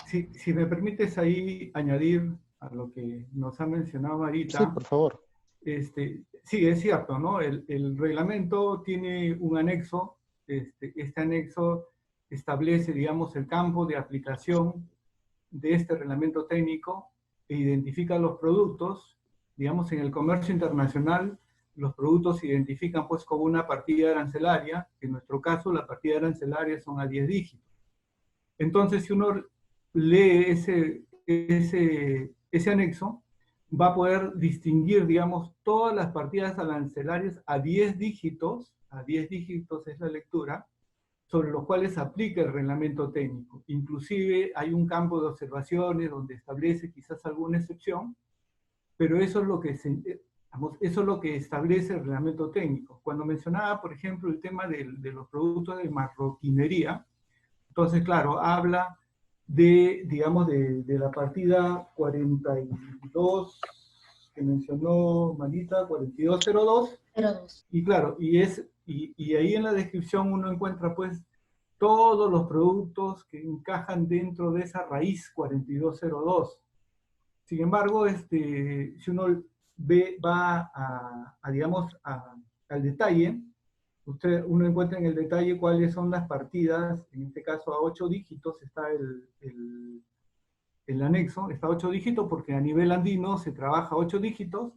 si me permites ahí añadir a lo que nos ha mencionado Sí, Marita, por favor. sí, es cierto, ¿no? El reglamento tiene un anexo, este anexo establece, digamos, el campo de aplicación de este reglamento técnico e identifica los productos, digamos, en el comercio internacional, los productos se identifican pues como una partida arancelaria, en nuestro caso la partida arancelaria son a 10 dígitos. Entonces, si uno lee ese anexo, va a poder distinguir, digamos, todas las partidas arancelarias a 10 dígitos es la lectura, sobre los cuales aplica el reglamento técnico. Inclusive hay un campo de observaciones donde establece quizás alguna excepción, pero eso es lo que eso es lo que establece el reglamento técnico. Cuando mencionaba, por ejemplo, el tema de los productos de marroquinería, entonces, claro, habla digamos, de la partida 42 que mencionó Manita, 4202. 02. Y claro, y ahí en la descripción uno encuentra pues todos los productos que encajan dentro de esa raíz 4202. Sin embargo, si uno va digamos, al detalle, uno encuentra en el detalle cuáles son las partidas, en este caso a 8 dígitos está el anexo, está a 8 dígitos porque a nivel andino se trabaja a 8 dígitos,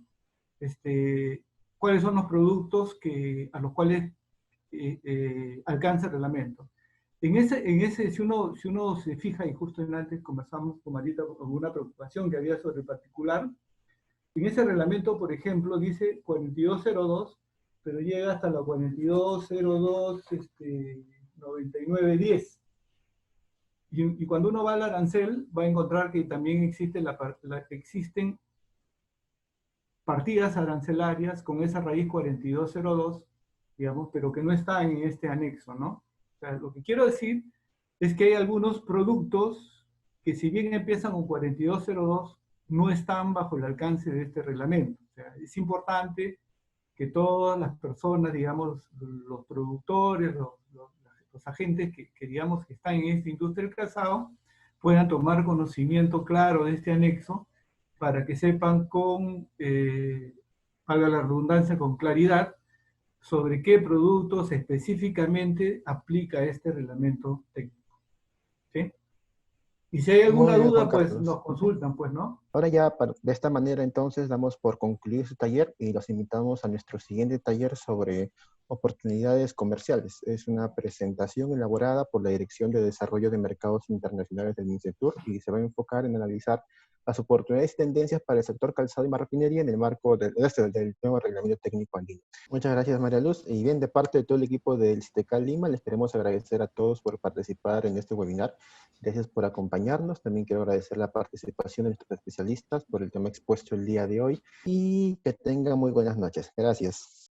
cuáles son los productos a los cuales alcanza el reglamento. si uno se fija, y justo antes conversamos con Marita alguna preocupación que había sobre el particular, en ese reglamento, por ejemplo, dice 4202, pero llega hasta la 4202, 9910. Y cuando uno va al arancel, va a encontrar que también existen partidas arancelarias con esa raíz 4202, digamos, pero que no están en este anexo, ¿no? O sea, lo que quiero decir es que hay algunos productos que, si bien empiezan con 4202, no están bajo el alcance de este reglamento. O sea, es importante que todas las personas, digamos, los productores, los agentes que digamos que están en esta industria del calzado, puedan tomar conocimiento claro de este anexo para que sepan valga la redundancia, con claridad, sobre qué productos específicamente aplica este reglamento técnico. ¿Sí? Y si hay alguna Muy bien, Juan duda, pues Carlos. nos consultan, pues, ¿no? Ahora ya, de esta manera, entonces, damos por concluido este taller y los invitamos a nuestro siguiente taller sobre oportunidades comerciales. Es una presentación elaborada por la Dirección de Desarrollo de Mercados Internacionales del MINCETUR y se va a enfocar en analizar las oportunidades y tendencias para el sector calzado y marroquinería en el marco del nuevo reglamento técnico andino. Muchas gracias, María Luz. Y bien, de parte de todo el equipo del CITECAL Lima, les queremos agradecer a todos por participar en este webinar. Gracias por acompañarnos. También quiero agradecer la participación de nuestros especialistas por el tema expuesto el día de hoy y que tengan muy buenas noches. Gracias.